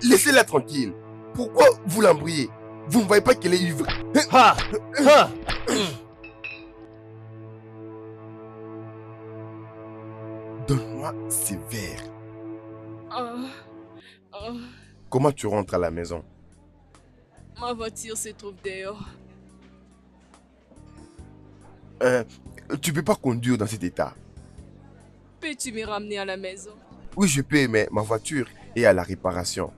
Laissez-la tranquille. Pourquoi vous l'embrouillez? Vous ne voyez pas qu'elle est ivre? Ha! Ha! Donne-moi ces verres. Ah, ah, Comment tu rentres à la maison? ma voiture se trouve dehors. Euh, Tu peux pas conduire dans cet état. Peux-tu me ramener à la maison? Oui, je peux, mais ma voiture est à la réparation.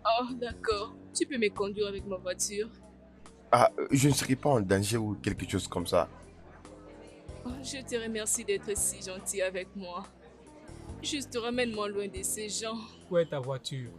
Ah, d'accord. Tu peux me conduire avec ma voiture. Ah, je ne serai pas en danger ou quelque chose comme ça. Oh, je te remercie d'être si gentil avec moi. Juste ramène-moi loin de ces gens. Où est ta voiture?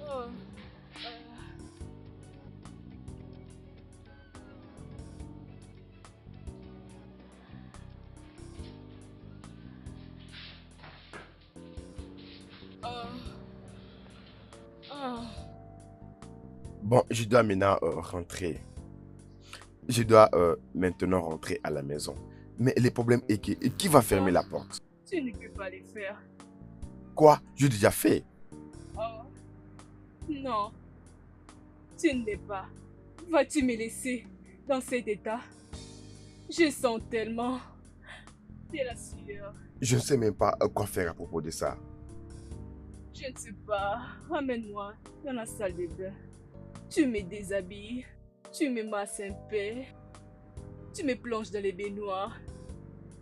Oh, ah, ah. Bon, je dois maintenant rentrer. Je dois maintenant rentrer à la maison. Mais le problème est que qui va fermer la porte? Tu ne peux pas les faire. Quoi? J'ai déjà fait. Oh, non, tu ne l'es pas. Vas-tu me laisser dans cet état? Je sens tellement de la sueur. Je ne sais même pas quoi faire à propos de ça. Je ne sais pas. Ramène-moi dans la salle de bain. Tu me déshabilles. Tu me masses un peu. Tu me plonges dans les baignoires.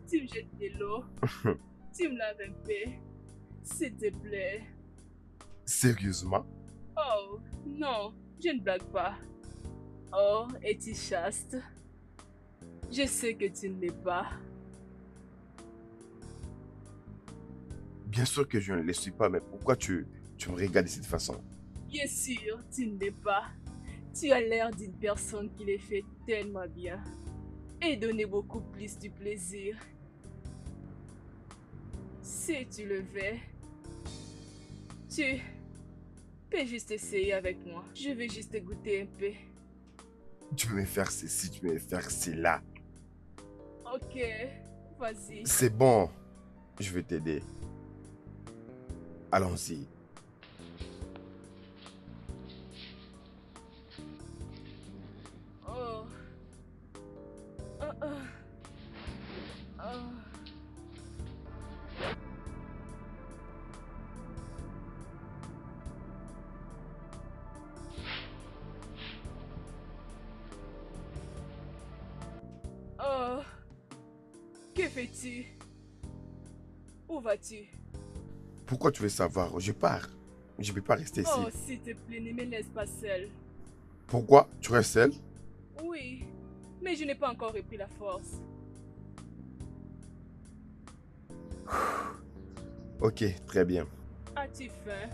Tu me jettes de l'eau. Tu me laves un peu. S'il te plaît. Sérieusement? Oh, non, je ne blague pas. Oh, es-tu chaste? Je sais que tu ne l'es pas. Bien sûr que je ne le suis pas, mais pourquoi tu me regardes de cette façon? Bien sûr, tu ne l'es pas. Tu as l'air d'une personne qui les fait tellement bien. Et donner beaucoup plus du plaisir. Si tu le veux, tu peux juste essayer avec moi. Je vais juste goûter un peu. Tu peux me faire ceci, tu peux me faire cela. Ok, vas-y. C'est bon, je vais t'aider. Allons-y. Oh. Ah, ah. Ah. Oh. Que fais-tu? Où vas-tu? Pourquoi tu veux savoir? Je pars. Je ne peux pas rester ici. Oh, s'il te plaît, ne me laisse pas seule. Pourquoi? Tu restes seul? Oui, mais je n'ai pas encore repris la force. Ok, très bien. As-tu faim?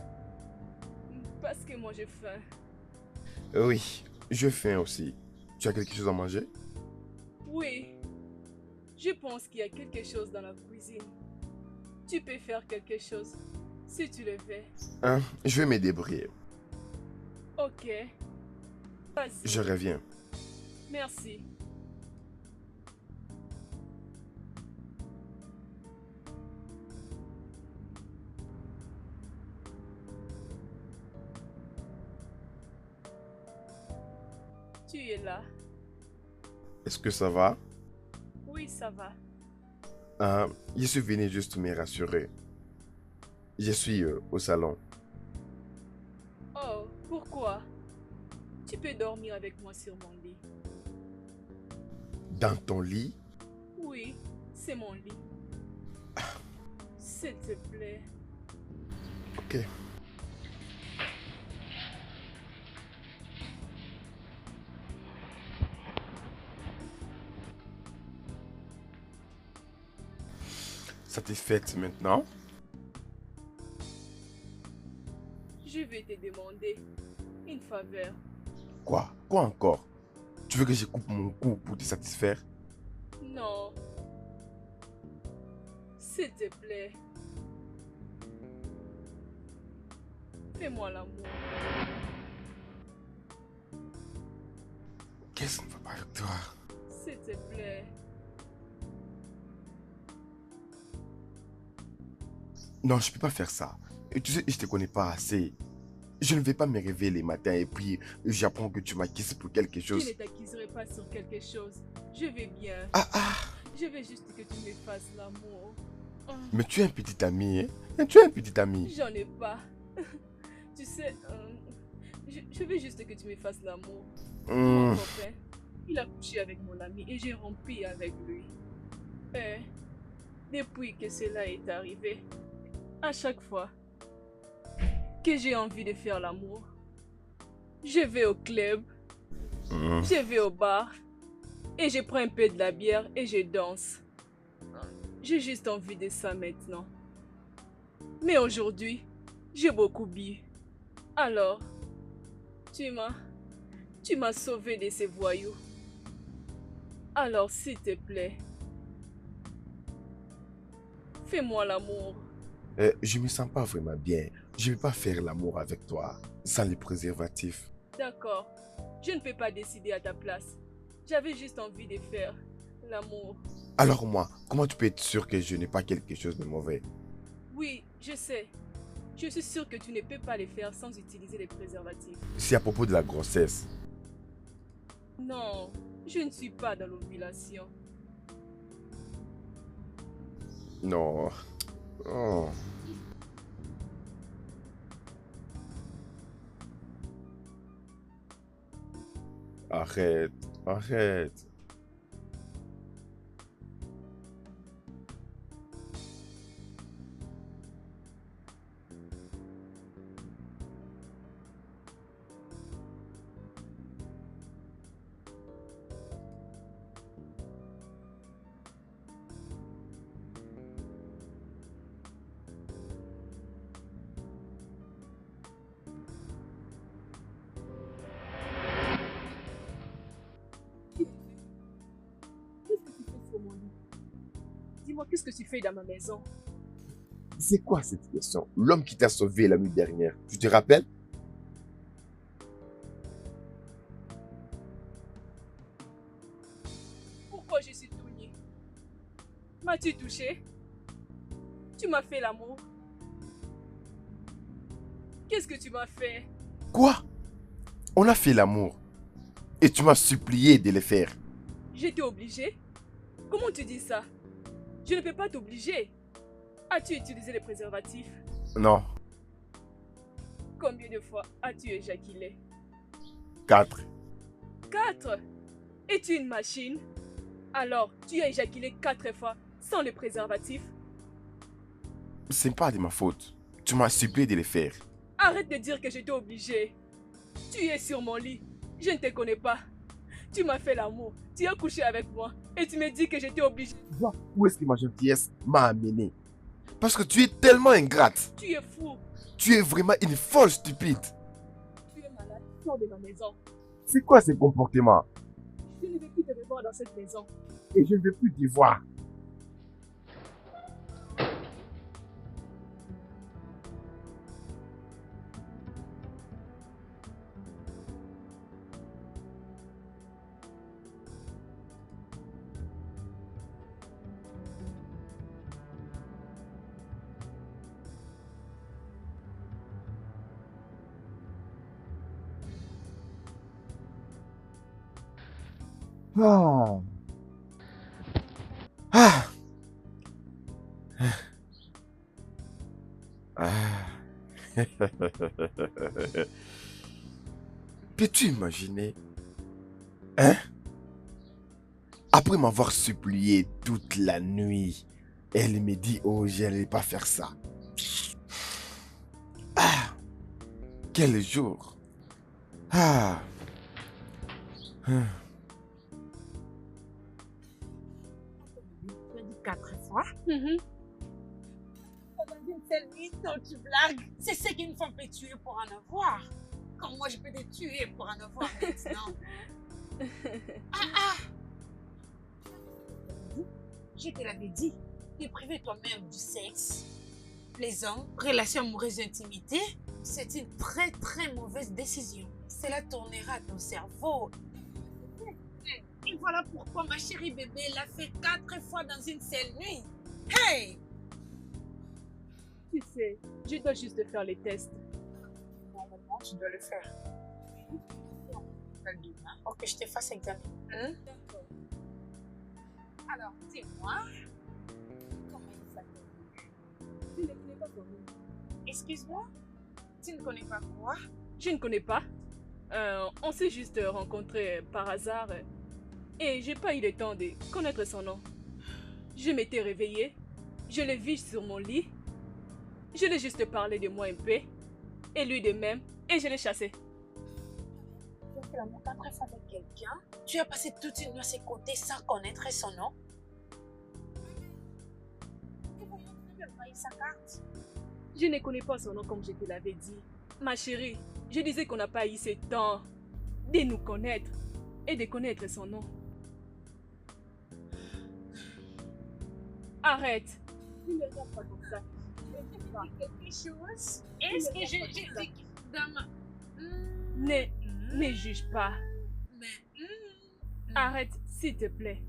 Parce que moi j'ai faim. Oui, je faim aussi. Tu as quelque chose à manger? Oui, je pense qu'il y a quelque chose dans la cuisine. Tu peux faire quelque chose si tu le veux. Hein? Je vais me débrouiller. Ok, vas-y. Je reviens. Merci. Tu es là. Est-ce que ça va? Oui, ça va. Je suis venu juste me rassurer. Je suis au salon. Oh, pourquoi? Tu peux dormir avec moi sur mon lit. Dans ton lit? Oui, c'est mon lit. S'il te plaît. Ok. Satisfaite maintenant? Je vais te demander une faveur. Quoi? Quoi encore? Tu veux que je coupe mon cou pour te satisfaire? Non. S'il te plaît. Fais-moi l'amour. Qu'est-ce qui ne va pas avec toi? S'il te plaît. Non, je peux pas faire ça. Et tu sais, je te connais pas assez. Je ne vais pas me réveiller les matins et puis j'apprends que tu m'acquises pour quelque Je chose. ne t'accuserai pas sur quelque chose. Je vais bien. Ah ah! Je veux juste que tu me fasses l'amour. Mais tu es un petit ami, hein? Tu es un petit ami. J'en ai pas. Tu sais, je veux juste que tu me fasses l'amour. Mon Hmm. copain, il a couché avec mon ami et j'ai rompu avec lui. Et depuis que cela est arrivé, à chaque fois que j'ai envie de faire l'amour, je vais au club, Hmm. je vais au bar et je prends un peu de la bière et je danse. J'ai juste envie de ça maintenant. Mais aujourd'hui, j'ai beaucoup bu. Alors, tu m'as, tu m'as sauvé de ces voyous. Alors, s'il te plaît, fais-moi l'amour. Je me sens pas vraiment bien. Je ne vais pas faire l'amour avec toi sans les préservatifs. D'accord, je ne peux pas décider à ta place. J'avais juste envie de faire l'amour. Alors moi, comment tu peux être sûr que je n'ai pas quelque chose de mauvais? Oui, je sais. Je suis sûre que tu ne peux pas les faire sans utiliser les préservatifs. C'est à propos de la grossesse. Non, je ne suis pas dans l'ovulation. Non. Oh. Arrête, arrête. Qu'est-ce que tu fais sur mon lit? Dis-moi, qu'est-ce que tu fais dans ma maison? C'est quoi cette question? L'homme qui t'a sauvé la nuit dernière, tu te rappelles? Pourquoi je suis tout nu? As-tu touché? Tu m'as fait l'amour. Qu'est-ce que tu m'as fait? Quoi? On a fait l'amour. Et tu m'as supplié de le faire. J'étais obligée? Comment tu dis ça? Je ne peux pas t'obliger. As-tu utilisé les préservatifs? Non, Combien de fois as-tu éjaculé? 4. 4. Es-tu une machine? Alors, tu as éjaculé 4 fois sans les préservatifs? C'est pas de ma faute. Tu m'as supplié de le faire. Arrête de dire que j'étais obligée. Tu es sur mon lit. Je ne te connais pas. Tu m'as fait l'amour. Tu as couché avec moi. Et tu me dis que j'étais obligée. Vois où est-ce que ma gentillesse m'a amené. Parce que tu es tellement ingrate. Tu es fou. Tu es vraiment une folle stupide. Tu es malade. Sors de ma maison. C'est quoi ce comportement? Je ne veux plus te revoir dans cette maison. Et je ne veux plus t'y voir. Ah. Ah. Ah. Peux-tu imaginer? Hein? Après m'avoir supplié toute la nuit, elle me dit, oh, je n'allais pas faire ça. Ah. Quel jour. Ah. Ah. Tu as dit 4 fois. Mhm. Pendant une seule nuit, non, tu blagues. C'est ce qu'une femme peut tuer pour en avoir. Quand moi, je peux te tuer pour en avoir maintenant. Ah. Je te l'avais dit. Te priver toi-même du sexe, plaisant, relations amoureuses, intimité, c'est une très très mauvaise décision. Cela tournera ton cerveau. Et voilà pourquoi ma chérie bébé l'a fait 4 fois dans une seule nuit. Hey! Tu sais, je dois juste faire les tests. Normalement, tu dois le faire. Demain, pour que je te fasse examiner. Hein? D'accord. Alors, dis-moi, comment il s'appelle? Tu ne connais pas ton nom. Excuse-moi, tu ne connais pas quoi? Je ne connais pas. On s'est juste rencontrés par hasard. Et j'ai pas eu le temps de connaître son nom. Je m'étais réveillée. Je l'ai vu sur mon lit. Je l'ai juste parlé de moi un peu. Et lui de même. Et je l'ai chassé. Tu as fait l'amour 4 fois avec quelqu'un. Tu as passé toute une nuit à ses côtés sans connaître son nom. Tu voyais même pas sa carte. Je ne connais pas son nom comme je te l'avais dit. Ma chérie, je disais qu'on n'a pas eu ce temps de nous connaître et de connaître son nom. Arrête. Ne me regarde pas comme ça. Quelque chose. Est-ce que j'ai dit dans ma... Ne juge pas. Mais... Arrête, s'il te plaît.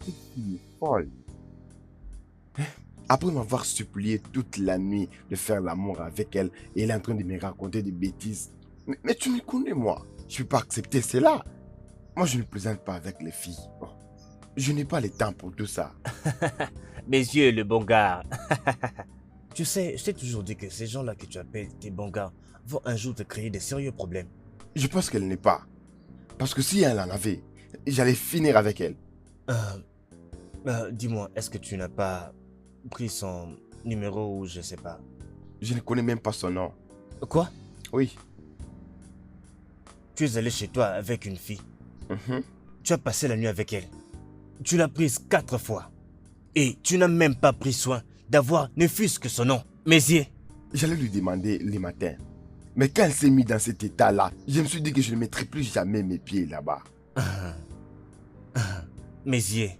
Cette fille est folle. Après m'avoir supplié toute la nuit de faire l'amour avec elle, et elle est en train de me raconter des bêtises. Mais tu me connais, moi. Je ne peux pas accepter cela. Moi, je ne plaisante pas avec les filles. Oh, je n'ai pas le temps pour tout ça. Mes yeux, le bon gars. Tu sais, je t'ai toujours dit que ces gens-là que tu appelles tes bons gars vont un jour te créer des sérieux problèmes. Je pense qu'elle n'est pas. Parce que si elle en avait, j'allais finir avec elle. Dis-moi, est-ce que tu n'as pas pris son numéro ou je sais pas? Je ne connais même pas son nom. Quoi? Oui. Tu es allé chez toi avec une fille. Mhm. Tu as passé la nuit avec elle. Tu l'as prise 4 fois. Et tu n'as même pas pris soin d'avoir ne fût-ce que son nom. Mézier. J'allais lui demander les matins. Mais quand elle s'est mise dans cet état-là, je me suis dit que je ne mettrai plus jamais mes pieds là-bas. Mézier.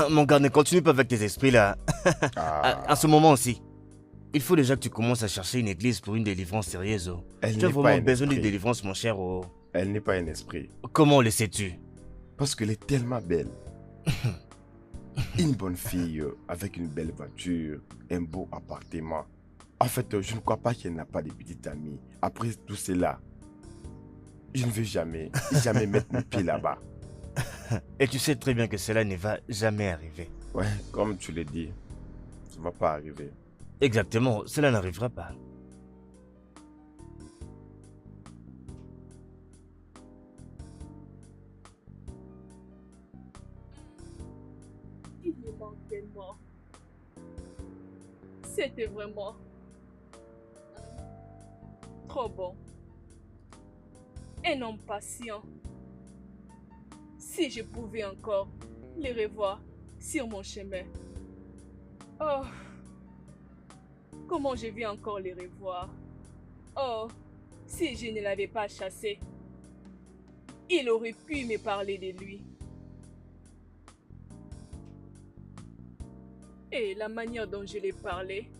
Mon gars, ne continue pas avec tes esprits là. Ah, En ce moment aussi. Il faut déjà que tu commences à chercher une église pour une délivrance sérieuse. Oh. elle Tu as n'est pas vraiment un besoin d'une esprit. délivrance, mon cher. Oh. Elle n'est pas un esprit. Comment le sais-tu? Parce qu'elle est tellement belle. Une bonne fille avec une belle voiture, un beau appartement. En fait, je ne crois pas qu'elle n'a pas de petite amie. Après tout cela, je ne vais jamais mettre mes pieds là-bas. Et tu sais très bien que cela ne va jamais arriver. Ouais, comme tu l'as dit, ça ne va pas arriver. Exactement, cela n'arrivera pas. Il me manque tellement. C'était vraiment trop bon. Un homme patient. Si je pouvais encore les revoir sur mon chemin. Oh, comment je vais encore les revoir. Oh, si je ne l'avais pas chassé, il aurait pu me parler de lui. Et la manière dont je l'ai parlé,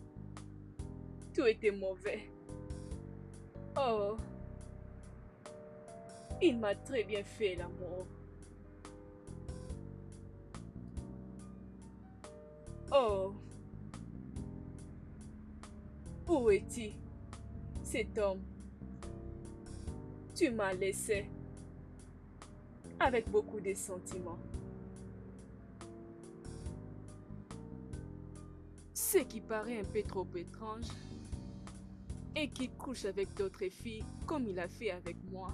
tout était mauvais. Oh, il m'a très bien fait l'amour. Oh, où es-tu, cet homme? Tu m'as laissé avec beaucoup de sentiments. Ce qui paraît un peu trop étrange et qui couche avec d'autres filles comme il a fait avec moi.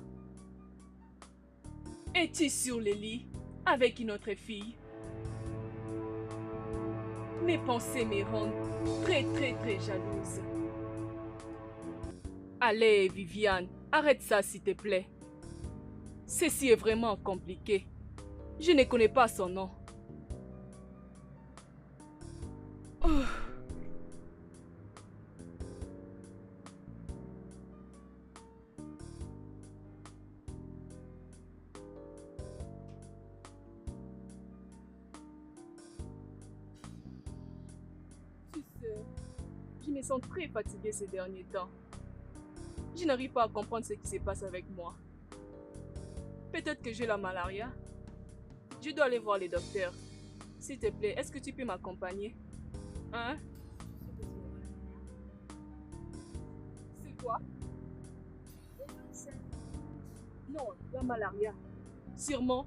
Es-tu sur le lit avec une autre fille? Mes pensées me rendent très jalouse. Allez, Viviane, arrête ça s'il te plaît. Ceci est vraiment compliqué. Je ne connais pas son nom. Oh. Tu sais, je me sens très fatiguée ces derniers temps. Je n'arrive pas à comprendre ce qui se passe avec moi. Peut-être que j'ai la malaria. Je dois aller voir les docteurs. S'il te plaît, est-ce que tu peux m'accompagner? Hein? C'est quoi? Non, la malaria. Sûrement.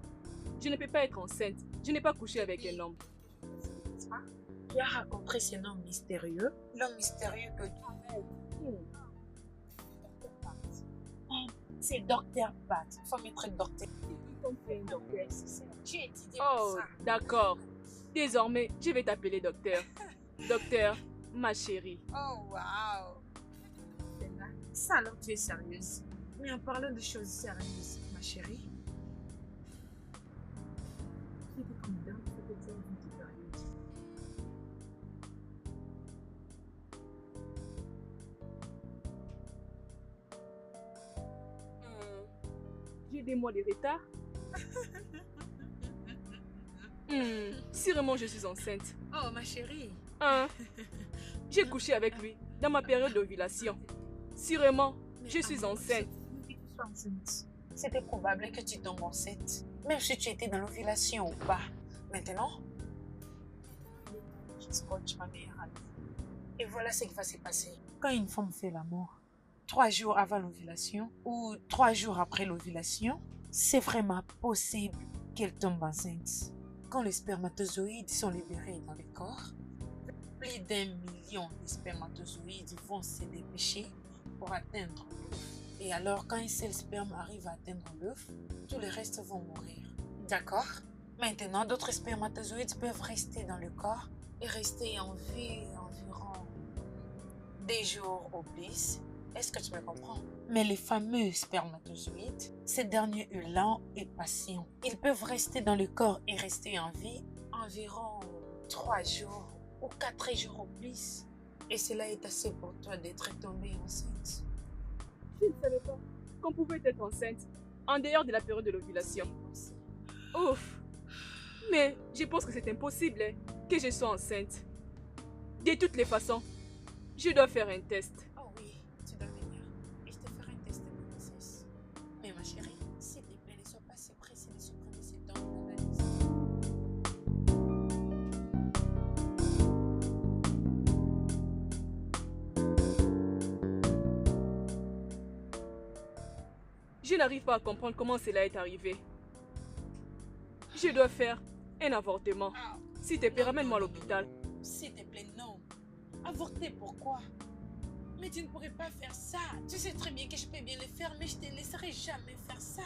Je ne peux pas être enceinte. Je n'ai pas couché avec un homme. Tu as rencontré ce nom mystérieux, l'homme mystérieux que c'est Docteur Pat. Il faut mettre Docteur. J'ai étudié Oh, ça. d'accord. Désormais, je vais t'appeler docteur. Docteur, ma chérie. Oh, wow. Ça alors tu es sérieuse. Mais en parlant de choses sérieuses, ma chérie. C'était comme dans cette exemple de période. J'ai des mois de retard. Sûrement je suis enceinte. Oh, ma chérie. Hein? J'ai couché avec lui dans ma période d'ovulation. Sûrement, je suis enceinte. C'était probable que tu tombes enceinte. Même si tu étais dans l'ovulation ou pas. Maintenant, je scotche ma meilleure amie. Et voilà ce qui va se passer. Quand une femme fait l'amour, 3 jours avant l'ovulation ou 3 jours après l'ovulation, c'est vraiment possible qu'elle tombe enceinte. Quand les spermatozoïdes sont libérés dans le corps, plus d'1 million de spermatozoïdes vont se dépêcher pour atteindre l'œuf. Et alors, quand un seul sperme arrive à atteindre l'œuf, tous les restes vont mourir. D'accord? Maintenant, d'autres spermatozoïdes peuvent rester dans le corps et rester en vie environ 2 jours ou plus. Est-ce que tu me comprends? Mais les fameux spermatozoïdes, ces derniers lents et patients, ils peuvent rester dans le corps et rester en vie environ 3 jours ou 4 jours ou plus. Et cela est assez pour toi d'être tombée enceinte. Je ne savais pas qu'on pouvait être enceinte en dehors de la période de l'ovulation. Ouf! Mais je pense que c'est impossible que je sois enceinte. De toutes les façons, je dois faire un test. Oh oui, tu dois venir. Et je te ferai un test de grossesse. Mais ma chérie, s'il te plaît, ne sois pas si pressée de supprimer ces dents d'analyse. Je n'arrive pas à comprendre comment cela est arrivé. Je dois faire un avortement. S'il te plaît, ramène-moi à l'hôpital. S'il te plaît, non. Avorter, pourquoi? Mais tu ne pourrais pas faire ça. Tu sais très bien que je peux bien le faire, mais je ne te laisserai jamais faire ça.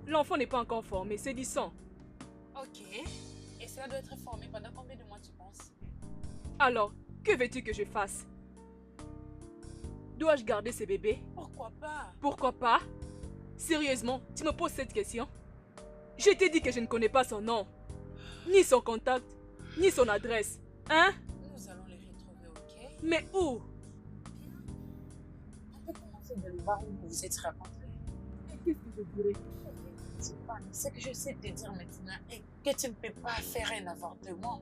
L'enfant n'est pas encore formé, c'est du sang. Ok. Et cela doit être formé pendant combien de mois, tu penses? Alors, que veux-tu que je fasse? Dois-je garder ce bébé? Pourquoi pas? Pourquoi pas? Sérieusement, tu me poses cette question? Je t'ai dit que je ne connais pas son nom, ni son contact, ni son adresse. Hein? Nous allons les retrouver, ok? Mais où? On peut commencer de le voir où vous vous êtes rencontrés. Qu'est-ce que je dirais? C'est pas ce que je sais te dire maintenant est que tu ne peux pas faire un avortement.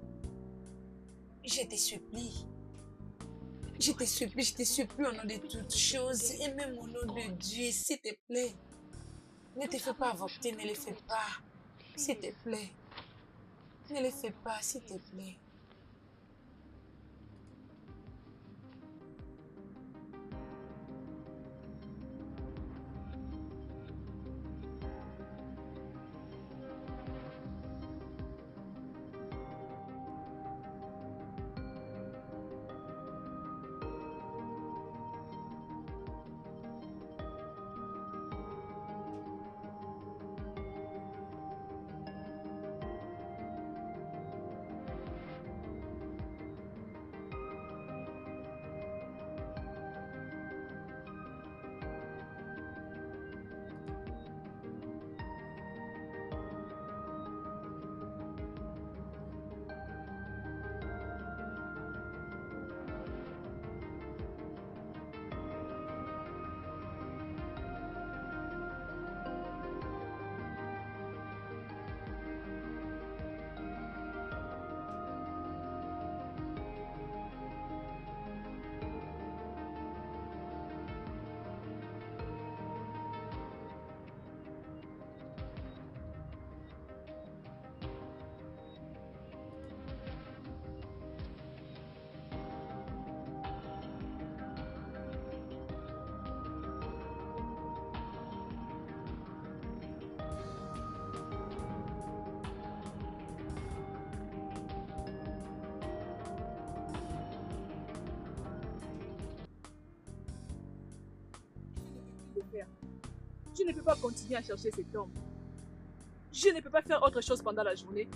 Je te supplie. Je te supplie au nom de toutes choses et même au nom de Dieu, s'il te plaît. Ne te fais pas avorter, ne le fais pas. S'il te plaît. Ne le fais pas, s'il te plaît. Je ne peux pas continuer à chercher cet homme. Je ne peux pas faire autre chose pendant la journée.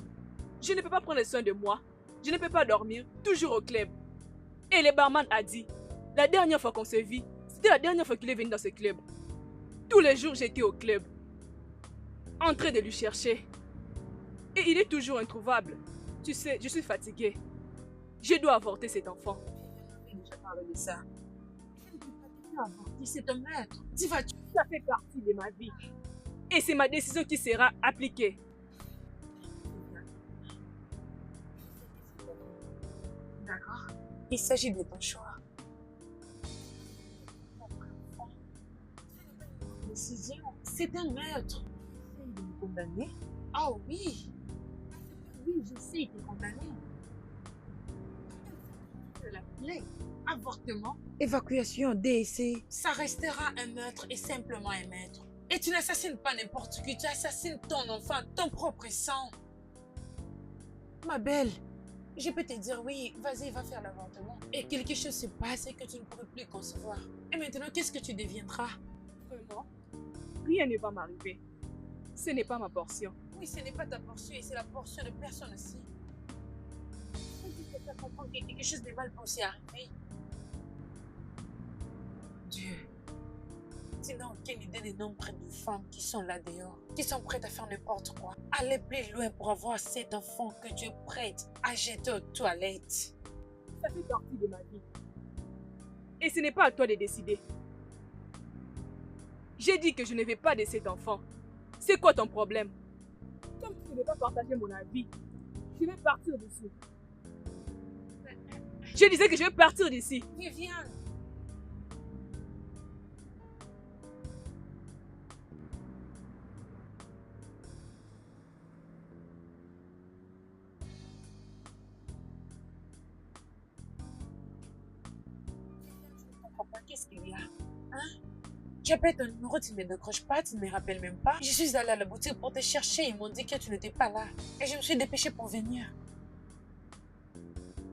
Je ne peux pas prendre soin de moi. Je ne peux pas dormir, toujours au club. Et le barman a dit, la dernière fois qu'on se vit, c'était la dernière fois qu'il est venu dans ce club. Tous les jours, j'étais au club, en train de lui chercher. Et il est toujours introuvable. Tu sais, je suis fatiguée. Je dois avorter cet enfant. On a déjà parlé de ça. Tu ne peux pas te faire avorter, c'est un maître. Tu vas tuer. Ça fait partie de ma vie. Et c'est ma décision qui sera appliquée. D'accord. Il s'agit de ton choix. Décision. C'est un meurtre. Essaye de me condamner. Ah oui. Oui, je sais, il est condamné. De la plaie, avortement, évacuation, DSC. Ça restera un meurtre et simplement un meurtre. Et tu n'assassines pas n'importe qui, tu assassines ton enfant, ton propre sang. Ma belle, je peux te dire oui, vas-y, va faire l'avortement. Et quelque chose se passe et que tu ne pourrais plus concevoir. Et maintenant, qu'est-ce que tu deviendras? Vraiment, rien ne va m'arriver. Ce n'est pas ma portion. Oui, ce n'est pas ta portion et c'est la portion de personne aussi. Tu peux faire comprendre que quelque chose de mal pensé arriver. Dieu. Tu n'as aucune idée des nombres de femmes qui sont là dehors, qui sont prêtes à faire n'importe quoi. Aller plus loin pour avoir cet enfant que Dieu prête à jeter aux toilettes. Ça fait partie de ma vie. Et ce n'est pas à toi de décider. J'ai dit que je ne vais pas de cet enfant. C'est quoi ton problème? Comme tu ne veux pas partager mon avis, je vais partir d'ici. Je disais que je vais partir d'ici. Viviane. Qu'est-ce qu'il y a? Hein? J'appelle ton numéro, tu ne me décroches pas, tu ne me rappelles même pas. Je suis allée à la boutique pour te chercher, ils m'ont dit que tu n'étais pas là. Et je me suis dépêchée pour venir.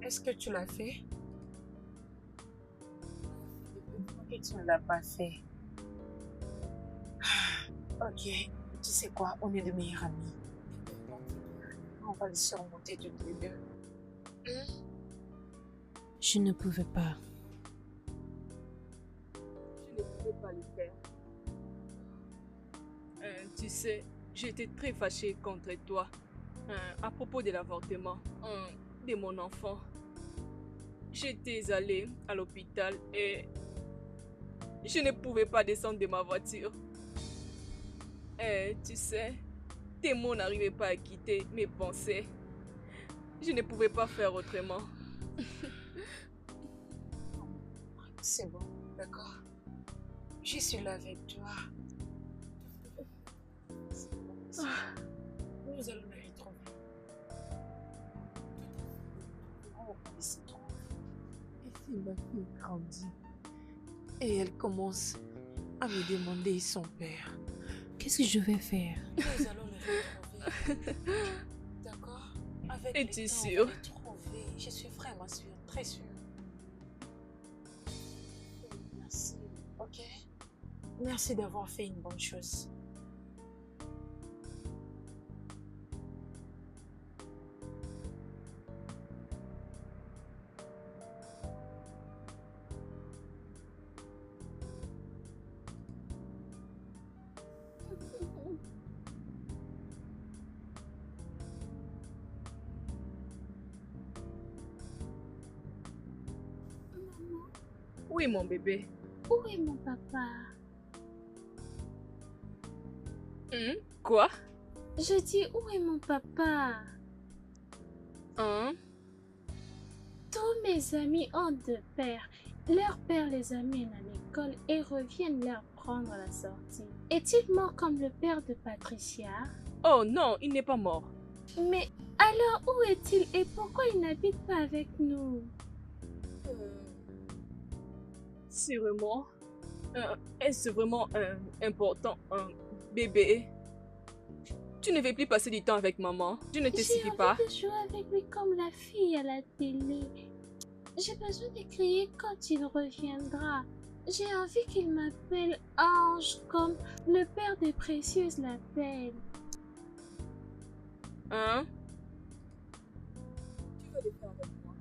Est-ce que tu l'as fait? Et tu ne l'as pas fait. Ok, tu sais quoi, on est de meilleurs amis. On va le surmonter toutes les deux. Je ne pouvais pas. Je ne pouvais pas le faire. Tu sais, j'étais très fâchée contre toi à propos de l'avortement de mon enfant. J'étais allée à l'hôpital et je ne pouvais pas descendre de ma voiture. Tu sais, tes mots n'arrivaient pas à quitter mes pensées. Je ne pouvais pas faire autrement. C'est bon, d'accord. Je suis là avec toi. Nous allons le retrouver. Oh, il se trouve. Et puis ma fille grandit. Et elle commence à me demander son père. Qu'est-ce que je vais faire? Nous allons le retrouver. D'accord? Avec le Es-tu temps, sûre? on va le trouver. Je suis vraiment sûre, très sûre. Merci, ok? Merci d'avoir fait une bonne chose. Oui, mon bébé. Où est mon papa? Quoi? Je dis, où est mon papa? Hein? Tous mes amis ont deux pères. Leur père les amène à l'école et reviennent leur prendre à la sortie. Est-il mort comme le père de Patricia? Oh non, il n'est pas mort. Mais alors où est-il et pourquoi il n'habite pas avec nous? C'est vraiment... Est-ce vraiment important, bébé? Tu ne veux plus passer du temps avec maman. Je ne te J'ai suffis envie pas. de jouer avec lui comme la fille à la télé. J'ai besoin de crier quand il reviendra. J'ai envie qu'il m'appelle Ange comme le père des précieuses l'appelle. Hein? Tu vas le faire avec moi.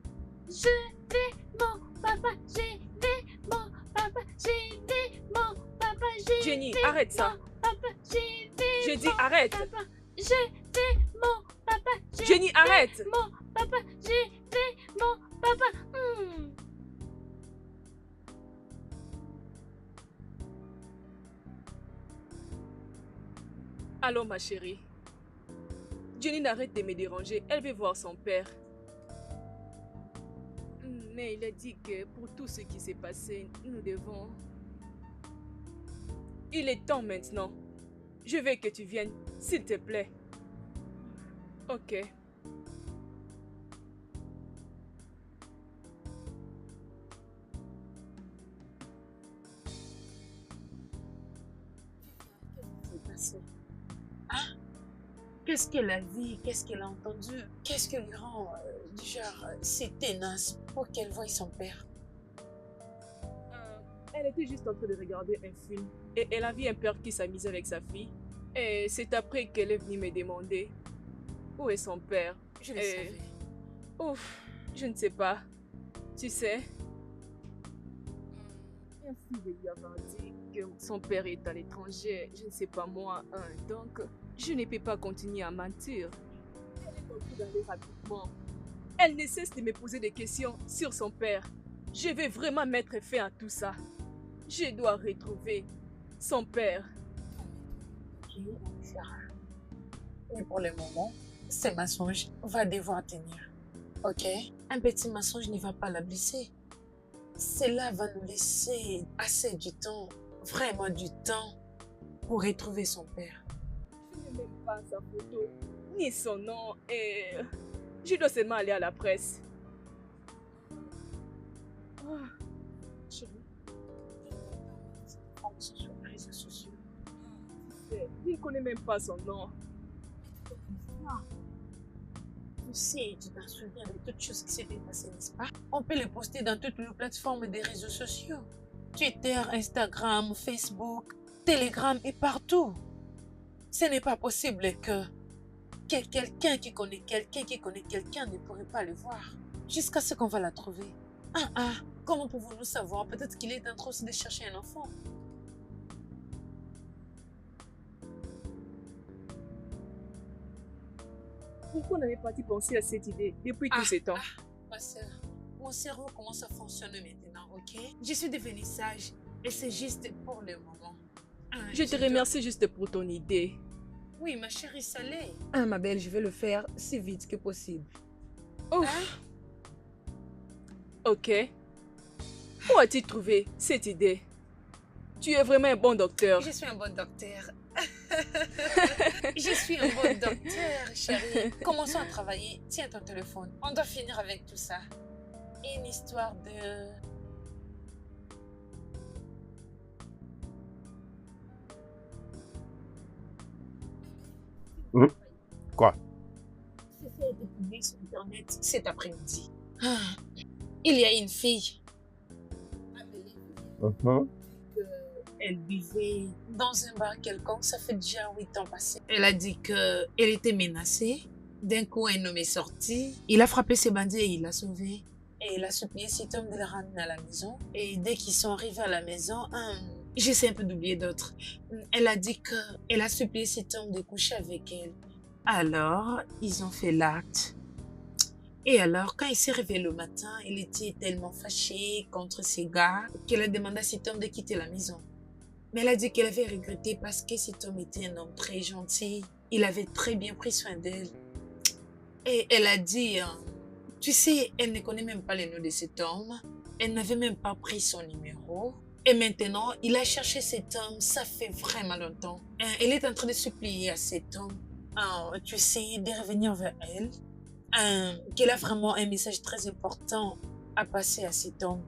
Je vais mon papa, je vais mon papa, je vais mon papa, je Jenny, vais arrête ça. mon papa, je vais Je dis mon arrête. papa, je vais mon papa, je Jenny, vais arrête. mon papa, je vais mon papa. Allô, ma chérie. Jenny n'arrête de me déranger. Elle veut voir son père. Mais il a dit que pour tout ce qui s'est passé, nous devons... Il est temps maintenant. Je veux que tu viennes, s'il te plaît. Ok. Qu'est-ce qu'elle a vu? Qu'est-ce qu'elle a entendu? Qu'est-ce qui lui rend si tenace pour qu'elle voie son père? Elle était juste en train de regarder un film et elle a vu un père qui s'amusait avec sa fille. Et c'est après qu'elle est venue me demander où est son père. Je le Et- savais. Ouf, je ne sais pas. Tu sais, merci de lui avoir dit que son père est à l'étranger, je ne sais pas moi, donc je ne peux pas continuer à mentir. Elle est partie d'aller rapidement. Elle ne cesse de me poser des questions sur son père. Je vais vraiment mettre fin à tout ça. Je dois retrouver son père. Ok, Sarah. Mais pour le moment, ce mensonge va devoir tenir. Ok? Un petit mensonge ne va pas la blesser. Cela va nous laisser assez du temps, vraiment du temps, pour retrouver son père. Je n'ai même pas sa photo, ni son nom, et je dois seulement aller à la presse. Ah, Chérie, sur les réseaux sociaux. je ne connais même pas son nom. Tu sais, tu t'en souviens de toutes choses qui s'étaient passées, n'est-ce pas? On peut les poster dans toutes les plateformes des réseaux sociaux. Twitter, Instagram, Facebook, Telegram et partout. Ce n'est pas possible que quelqu'un qui connaît quelqu'un ne pourrait pas le voir. Jusqu'à ce qu'on va la trouver. Comment pouvons-nous savoir? Peut-être qu'il est en train aussi de chercher un enfant. Pourquoi n'avais pas-tu pensé à cette idée depuis tout ce temps? Ma soeur, mon cerveau commence à fonctionner maintenant, ok? Je suis devenue sage et c'est juste pour le moment. Je te remercie juste pour ton idée. Oui, ma chérie salée. Ma belle, je vais le faire si vite que possible. Ouf. Ok. Où as-tu trouvé cette idée? Tu es vraiment un bon docteur. Je suis un bon docteur. Je suis un bon docteur, chérie. Commençons à travailler. Tiens ton téléphone. On doit finir avec tout ça. Une histoire de... Quoi? J'ai fait des publics sur Internet cet après-midi. Il y a une fille. Elle vivait dans un bar quelconque, ça fait déjà 8 ans passés. Elle a dit qu'elle était menacée. D'un coup, un homme est sorti. Il a frappé ses bandits et il l'a sauvée. Et elle a supplié cet homme de la ramener à la maison. Et dès qu'ils sont arrivés à la maison, j'essaie un peu d'oublier d'autres. Elle a dit qu'elle a supplié cet homme de coucher avec elle. Alors, ils ont fait l'acte. Et alors, quand il s'est réveillé le matin, il était tellement fâché contre ces gars qu'elle a demandé à cet homme de quitter la maison. Mais elle a dit qu'elle avait regretté parce que cet homme était un homme très gentil. Il avait très bien pris soin d'elle. Et elle a dit, tu sais, elle ne connaît même pas le nom de cet homme. Elle n'avait même pas pris son numéro. Et maintenant, il a cherché cet homme, ça fait vraiment longtemps. Elle est en train de supplier à cet homme, tu sais, de revenir vers elle. Qu'elle a vraiment un message très important à passer à cet homme.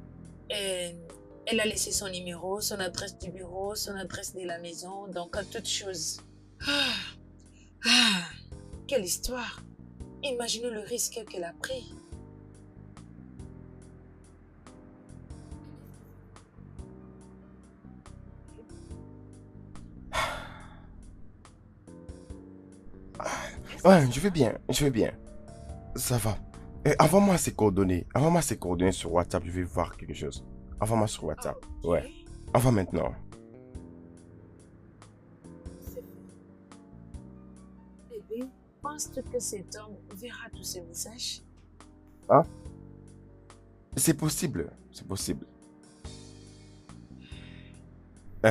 Elle a laissé son numéro, son adresse du bureau, son adresse de la maison, donc à toute chose. Quelle histoire! Imaginez le risque qu'elle a pris. Ouais, je vais bien, je vais bien. Ça va. Envoie-moi ses coordonnées. Envoie-moi ses coordonnées sur WhatsApp, je vais voir quelque chose. Envoie-moi sur WhatsApp. Ouais. Envoie maintenant. Bébé, penses-tu que cet homme verra tous ces messages? C'est possible. C'est possible. Je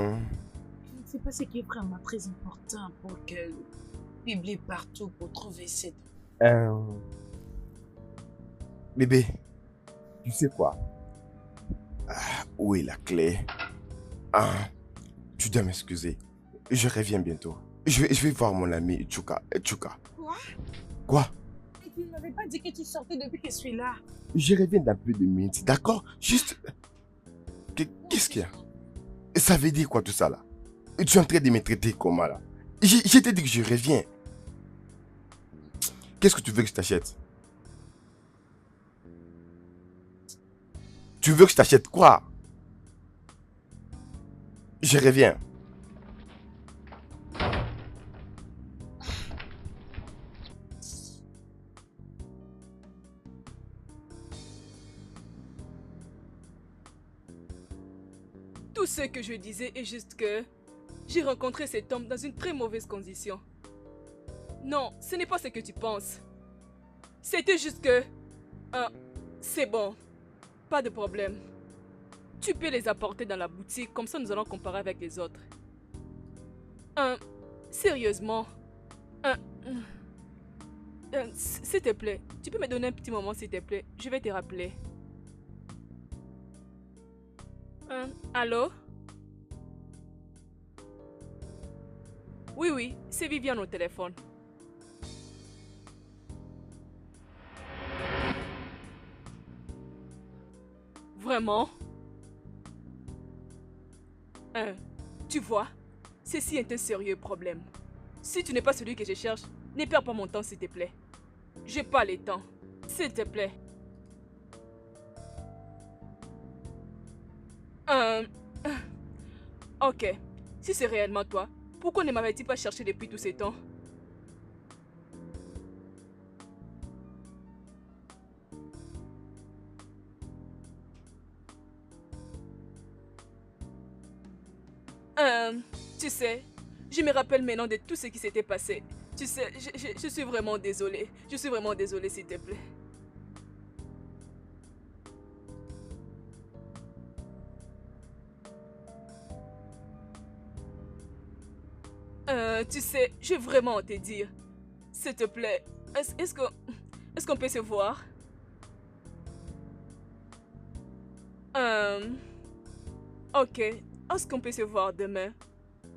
ne sais pas ce qui est vraiment très important pour qu'elle publie partout pour trouver cet homme. Bébé, tu sais quoi? Où est la clé? Tu dois m'excuser. Je reviens bientôt. Je vais voir mon ami Chuka. Quoi? Quoi? Et tu ne m'avais pas dit que tu sortais depuis que je suis là. Je reviens dans peu de minutes, d'accord? Juste... Qu'est-ce qu'il y a? Ça veut dire quoi tout ça là? Tu es en train de me traiter comment là? Je t'ai dit que je reviens. Qu'est-ce que tu veux que je t'achète? Tu veux que je t'achète quoi? Je reviens. Tout ce que je disais est juste que j'ai rencontré cet homme dans une très mauvaise condition. Non, ce n'est pas ce que tu penses. C'était juste que... c'est bon. Pas de problème. Tu peux les apporter dans la boutique, comme ça nous allons comparer avec les autres. Sérieusement. S'il te plaît, tu peux me donner un petit moment s'il te plaît. Je vais te rappeler. Allô? Oui, c'est Viviane au téléphone. Vraiment? Tu vois, ceci est un sérieux problème. Si tu n'es pas celui que je cherche, ne perds pas mon temps s'il te plaît. J'ai pas le temps. S'il te plaît. Ok. Si c'est réellement toi, pourquoi ne m'avais-tu pas cherché depuis tous ces temps? Tu sais, je me rappelle maintenant de tout ce qui s'était passé. Tu sais, je suis vraiment désolée. Je suis vraiment désolée, s'il te plaît. Tu sais, je vais vraiment te dire. S'il te plaît, est-ce qu'on peut se voir? Ok, est-ce qu'on peut se voir demain?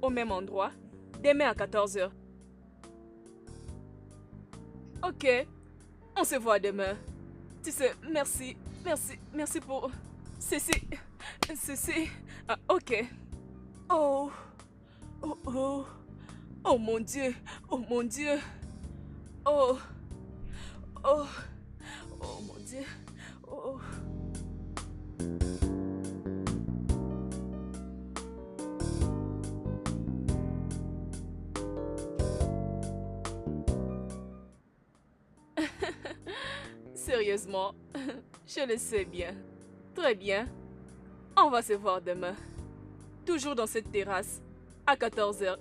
Au même endroit? Demain à 14h. Ok, on se voit demain. Tu sais, merci pour... Ceci... Ah, ok. Oh mon Dieu, oh mon Dieu. Oh mon Dieu. Oh. Sérieusement, je le sais bien. Très bien. On va se voir demain. Toujours dans cette terrasse, à 14h.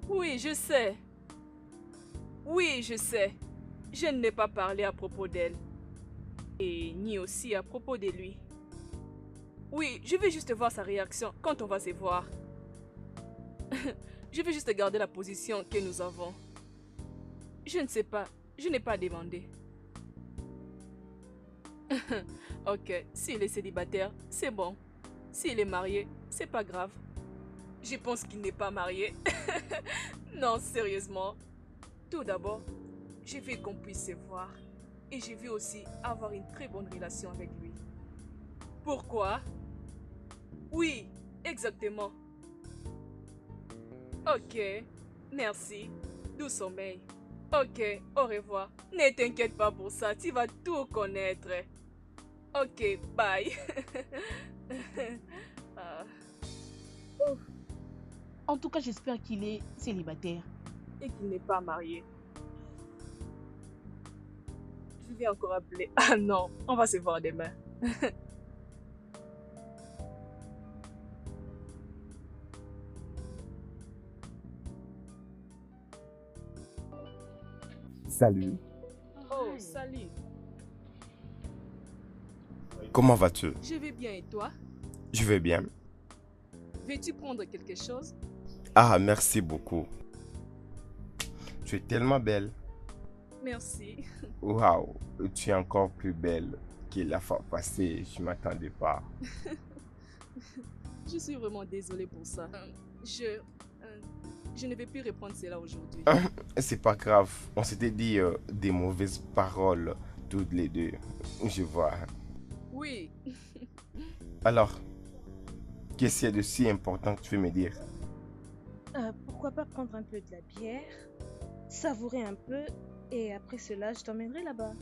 Oui, je sais. Oui, je sais. Je n'ai pas parlé à propos d'elle. Et ni aussi à propos de lui. Oui, je vais juste voir sa réaction quand on va se voir. Je vais juste garder la position que nous avons. Je ne sais pas. Je n'ai pas demandé. Ok, s'il est célibataire, c'est bon. S'il est marié, c'est pas grave. Je pense qu'il n'est pas marié. Non, sérieusement. Tout d'abord, je veux qu'on puisse se voir. Et je veux aussi avoir une très bonne relation avec lui. Pourquoi? Oui, exactement. Ok, merci. Doux sommeil. Ok, au revoir. Ne t'inquiète pas pour ça, tu vas tout connaître. Ok, bye. En tout cas, j'espère qu'il est célibataire. Et qu'il n'est pas marié. Je vais encore appeler. Ah non, on va se voir demain. Salut. Oh, salut. Comment vas-tu? Je vais bien et toi? Je vais bien. Veux-tu prendre quelque chose? Ah, merci beaucoup. Tu es tellement belle. Merci. Waouh, tu es encore plus belle que la fois passée. Je ne m'attendais pas. Je suis vraiment désolée pour ça. Je ne vais plus répondre cela aujourd'hui. C'est pas grave. On s'était dit des mauvaises paroles toutes les deux. Je vois. Oui. Alors, qu'est-ce qu'il y a de si important que tu veux me dire? Pourquoi pas prendre un peu de la bière, savourer un peu Et après cela, je t'emmènerai là-bas.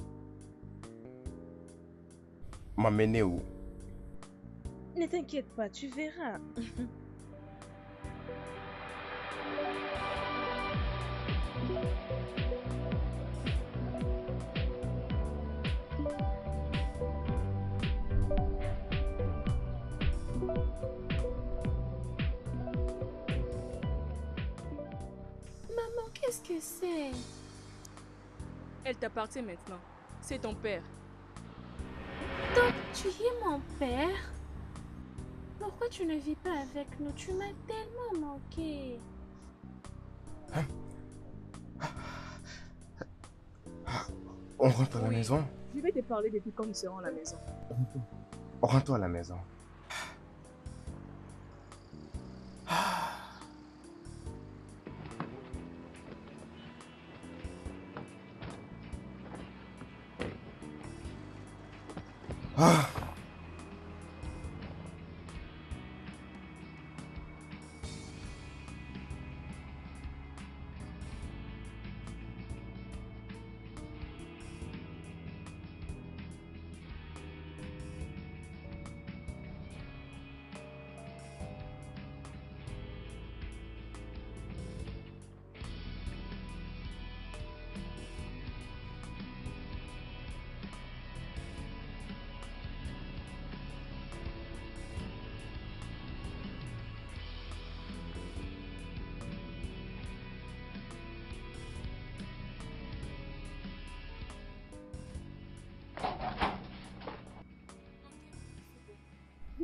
M'amener où? Ne t'inquiète pas, tu verras. Maman, qu'est-ce que c'est? Elle t'appartient maintenant. C'est ton père. Donc, tu es mon père? Pourquoi tu ne vis pas avec nous? Tu m'as tellement manqué. On rentre à la Oui. maison? Je vais te parler depuis quand nous serons à la maison. Rentre à la maison. Ah.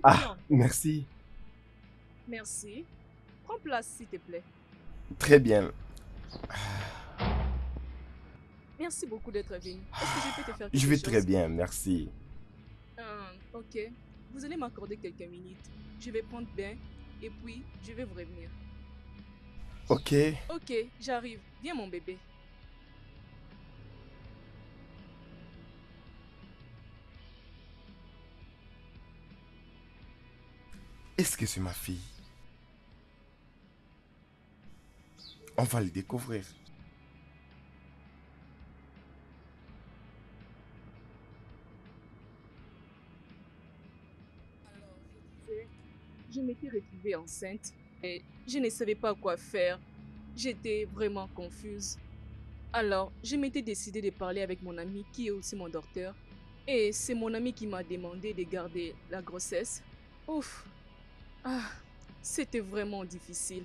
Ah, merci. Merci. Prends place, s'il te plaît. Très bien. Merci beaucoup d'être venu. Est-ce que je peux te faire quelque Je vais chose? très bien, merci. Ok. Vous allez m'accorder quelques minutes. Je vais prendre bain et puis je vais vous revenir. Ok. Ok, j'arrive. Viens mon bébé. Est-ce que c'est ma fille? On va le découvrir. Je m'étais retrouvée enceinte et je ne savais pas quoi faire. J'étais vraiment confuse. Alors, je m'étais décidée de parler avec mon ami qui est aussi mon docteur. Et c'est mon ami qui m'a demandé de garder la grossesse. Ouf. Ah, c'était vraiment difficile.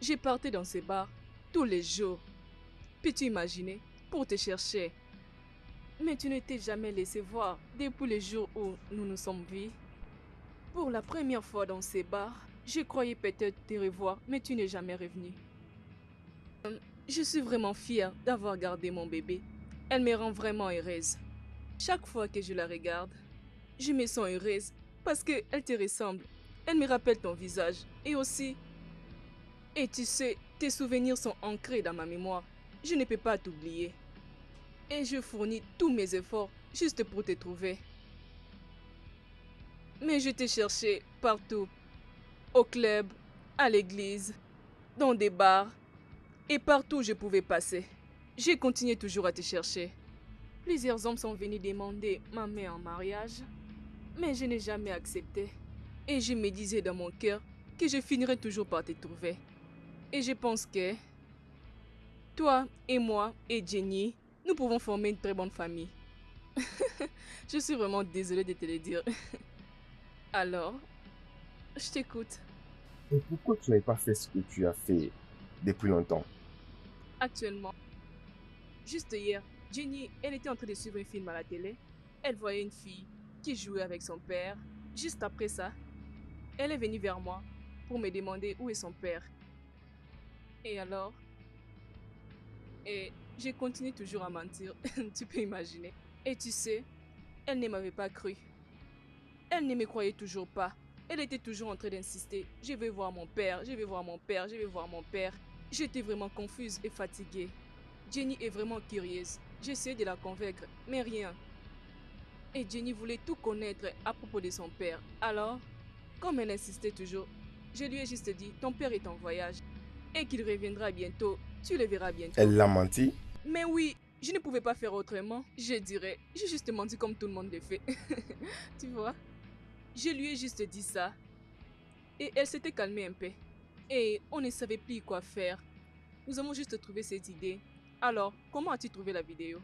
J'ai parté dans ces bars tous les jours. Peux-tu imaginer? Pour te chercher. Mais tu ne t'es jamais laissé voir depuis le jour où nous nous sommes vus. Pour la première fois dans ces bars, je croyais peut-être te revoir, mais tu n'es jamais revenu. Je suis vraiment fière d'avoir gardé mon bébé. Elle me rend vraiment heureuse. Chaque fois que je la regarde, je me sens heureuse parce qu'elle te ressemble. Elle me rappelle ton visage et aussi... Et tu sais, tes souvenirs sont ancrés dans ma mémoire. Je ne peux pas t'oublier. Et je fournis tous mes efforts juste pour te trouver. Mais je t'ai cherché partout. Au club, à l'église, dans des bars et partout où je pouvais passer. J'ai continué toujours à te chercher. Plusieurs hommes sont venus demander ma main en mariage, mais je n'ai jamais accepté. Et je me disais dans mon cœur que je finirais toujours par te trouver. Et je pense que toi et moi et Jenny, nous pouvons former une très bonne famille. Je suis vraiment désolée de te le dire. Alors, je t'écoute. Et pourquoi tu n'avais pas fait ce que tu as fait depuis longtemps? Actuellement, juste hier, Jenny, elle était en train de suivre un film à la télé. Elle voyait une fille qui jouait avec son père. Juste après ça, elle est venue vers moi pour me demander où est son père. Et alors, et j'ai continué toujours à mentir, tu peux imaginer. Et tu sais, elle ne m'avait pas cru. Elle ne me croyait toujours pas. Elle était toujours en train d'insister. Je vais voir mon père, je vais voir mon père, je vais voir mon père. J'étais vraiment confuse et fatiguée. Jenny est vraiment curieuse. J'essayais de la convaincre, mais rien. Et Jenny voulait tout connaître à propos de son père. Alors, comme elle insistait toujours, je lui ai juste dit, ton père est en voyage et qu'il reviendra bientôt. Tu le verras bientôt. Elle l'a menti? Mais oui, Je ne pouvais pas faire autrement. Je dirais, j'ai juste menti comme tout le monde le fait. Tu vois? Je lui ai juste dit ça. Et elle s'était calmée un peu. Et on ne savait plus quoi faire. Nous avons juste trouvé cette idée. Alors, comment as-tu trouvé la vidéo?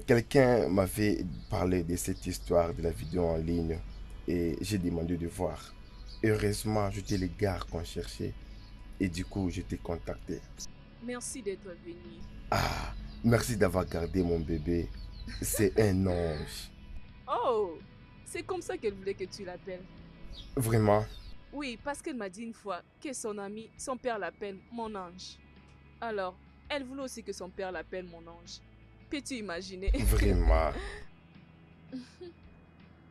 Quelqu'un m'avait parlé de cette histoire de la vidéo en ligne et j'ai demandé de voir. Heureusement, j'étais le gars qu'on cherchait et du coup, je t'ai contacté. Merci d'être venu. Ah, merci d'avoir gardé mon bébé. C'est un ange. Oh, c'est comme ça qu'elle voulait que tu l'appelles. Vraiment. Oui, parce qu'elle m'a dit une fois que son père l'appelle mon ange. Alors, elle voulait aussi que son père l'appelle mon ange. Peux-tu imaginer? Vraiment.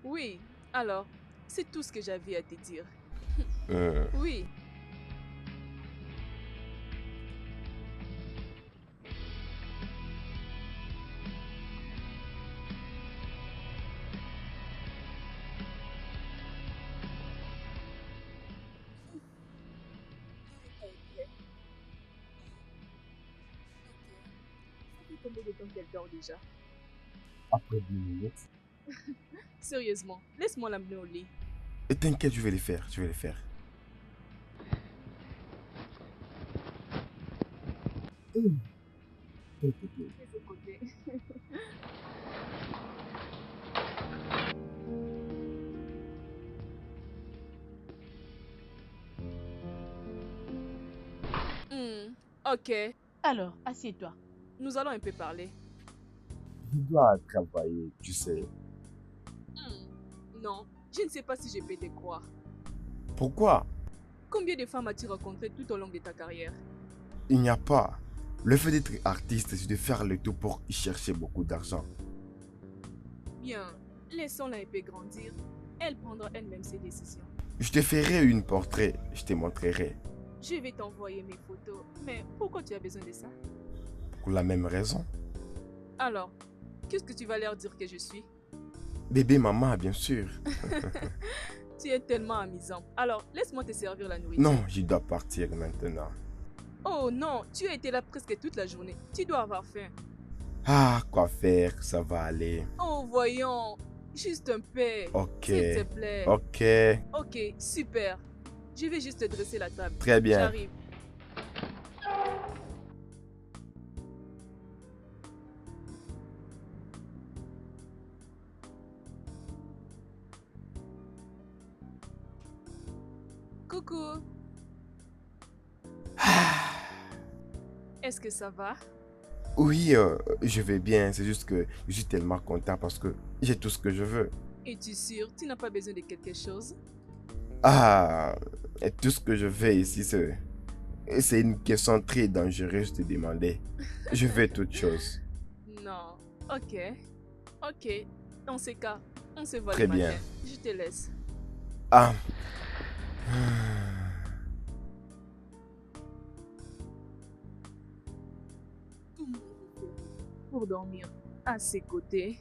Oui, alors, c'est tout ce que j'avais à te dire. Euh, Oui. Combien de temps qu'elle dort déjà? Après 10 minutes. Sérieusement, laisse-moi l'amener au lit. Et t'inquiète, je vais le faire. Je vais le faire. De ce côté. Ok, Alors, assieds-toi. nous allons un peu parler. Je dois travailler, tu sais. Non, je ne sais pas si je peux te croire. Pourquoi? Combien de femmes as-tu rencontré tout au long de ta carrière? Il n'y a pas. Le fait d'être artiste, c'est de faire le tout pour y chercher beaucoup d'argent. Bien, laissons-la un peu grandir. Elle prendra elle-même ses décisions. Je te ferai une portrait, je te montrerai. Je vais t'envoyer mes photos. Mais pourquoi tu as besoin de ça? Pour la même raison. Alors, qu'est-ce que tu vas leur dire que je suis? Bébé maman, bien sûr. Tu es tellement amusant. Alors, laisse-moi te servir la nourriture. Non, je dois partir maintenant. Oh non, tu as été là presque toute la journée. Tu dois avoir faim. Ah, quoi faire, ça va aller. Oh, voyons. Juste un peu. Ok. S'il te plaît. Ok, Ok, super. Je vais juste dresser la table. très bien. J'arrive. Coucou. Est-ce que ça va? Oui, je vais bien. C'est juste que je suis tellement content parce que j'ai tout ce que je veux. Es-tu sûr? Tu n'as pas besoin de quelque chose? Ah, et tout ce que je veux ici, c'est une question très dangereuse de demander. Je veux toute chose. Non. Ok. Ok. Dans ces cas, on se voit Très le bien. matin. Je te laisse. Ah. Pour dormir à ses côtés,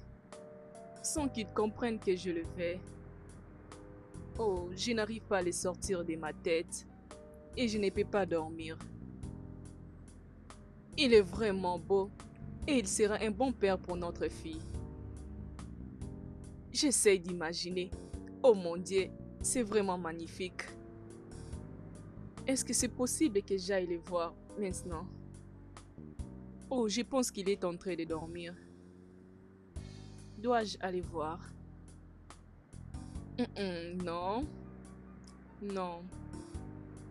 sans qu'ils comprennent que je le fais. Oh, je n'arrive pas à les sortir de ma tête et je ne peux pas dormir. Il est vraiment beau et il sera un bon père pour notre fille. J'essaie d'imaginer. Oh mon Dieu, c'est vraiment magnifique. Est-ce que c'est possible que j'aille le voir maintenant? Oh, je pense qu'il est en train de dormir. Dois-je aller voir? Non. Non.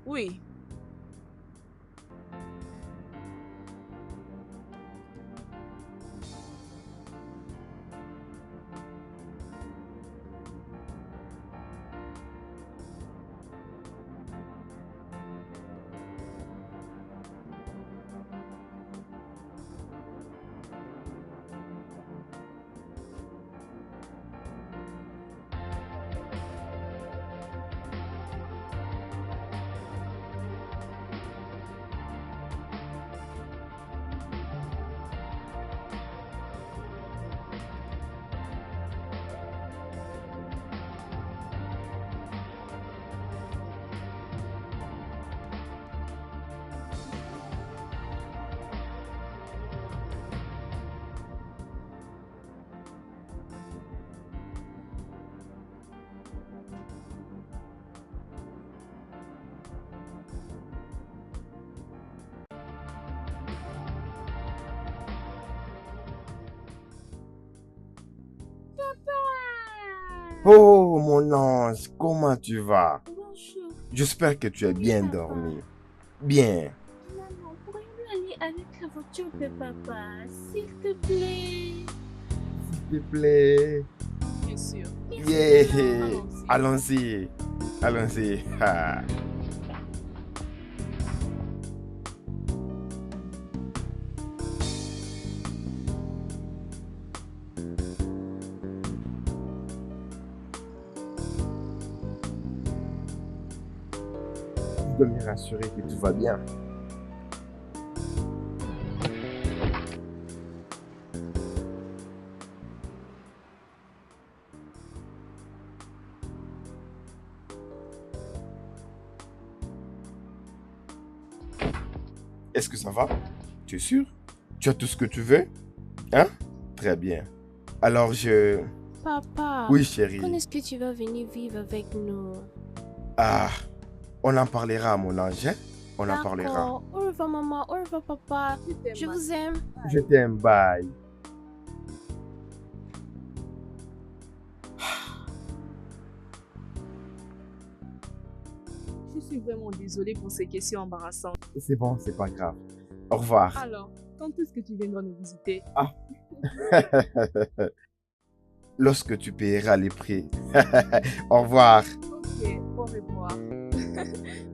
Oui. Oh, mon ange, comment tu vas? Bonjour. J'espère que tu as bien Papa. dormi. Bien. Maman, pourrions-nous aller avec la voiture de papa, s'il te plaît? S'il te plaît. Bien sûr. Merci, Yeah. maman. Allons-y. Allons-y. Allons-y. Ah. Tu dois me rassurer que tout va bien. Est-ce que ça va? Tu es sûr? Tu as tout ce que tu veux? Hein? Très bien. Alors Papa, Oui, chérie. quand est-ce que tu vas venir vivre avec nous? Ah, on en parlera, mon ange. Hein? On en parlera. D'accord. Au revoir, maman. Au revoir, papa. Je vous aime. Je t'aime, bye. Je suis vraiment désolée pour ces questions embarrassantes. C'est bon, c'est pas grave. Au revoir. Alors, quand est-ce que tu viendras nous visiter? Lorsque tu paieras les prix. Au revoir. Ok, au revoir.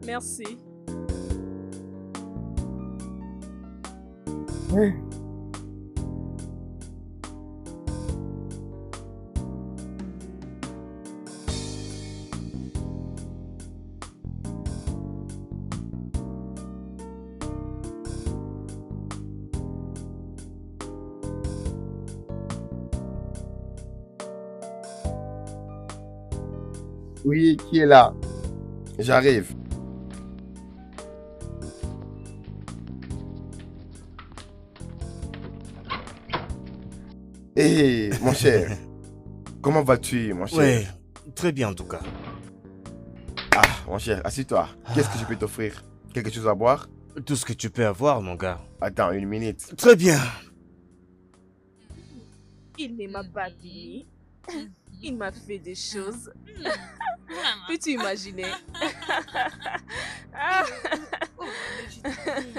Merci. Oui, qui est là? J'arrive. Hé, mon cher. Comment vas-tu, mon cher? Ouais, très bien en tout cas. Ah, mon cher, assieds-toi. Qu'est-ce que je peux t'offrir? Quelque chose à boire? Tout ce que tu peux avoir, mon gars. Attends, une minute. Très bien. Il ne m'a pas dit. Il m'a fait des choses. Vraiment. Peux-tu imaginer? Ah, Oh, mais je te dis.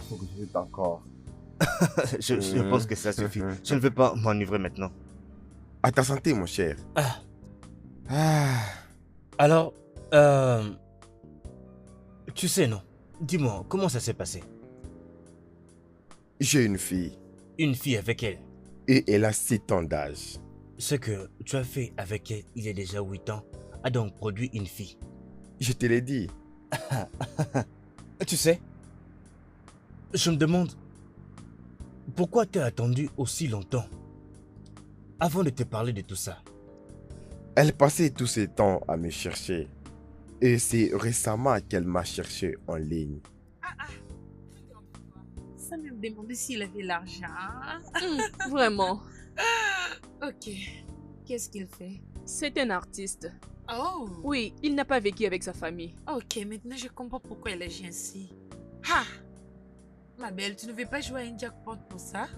Faut que je t'en encore. Je pense que ça suffit. Je ne veux pas m'enivrer maintenant. À ta santé, mon cher. Ah. Ah. Alors, tu sais, non? Dis-moi, comment ça s'est passé? J'ai une fille. Une fille avec elle. Et elle a 7 ans d'âge. Ce que tu as fait avec elle il y a déjà 8 ans a donc produit une fille. Je te l'ai dit. Tu sais, je me demande pourquoi tu as attendu aussi longtemps avant de te parler de tout ça. Elle passait tous ses temps à me chercher. Et c'est récemment qu'elle m'a cherché en ligne. Ça me demandait s'il avait l'argent. vraiment. Ok. Qu'est-ce qu'il fait? C'est un artiste. Oh. Oui, il n'a pas vécu avec sa famille. Ok, maintenant je comprends pourquoi elle agit ainsi. Ha! Ma belle, tu ne veux pas jouer à un jackpot pour ça?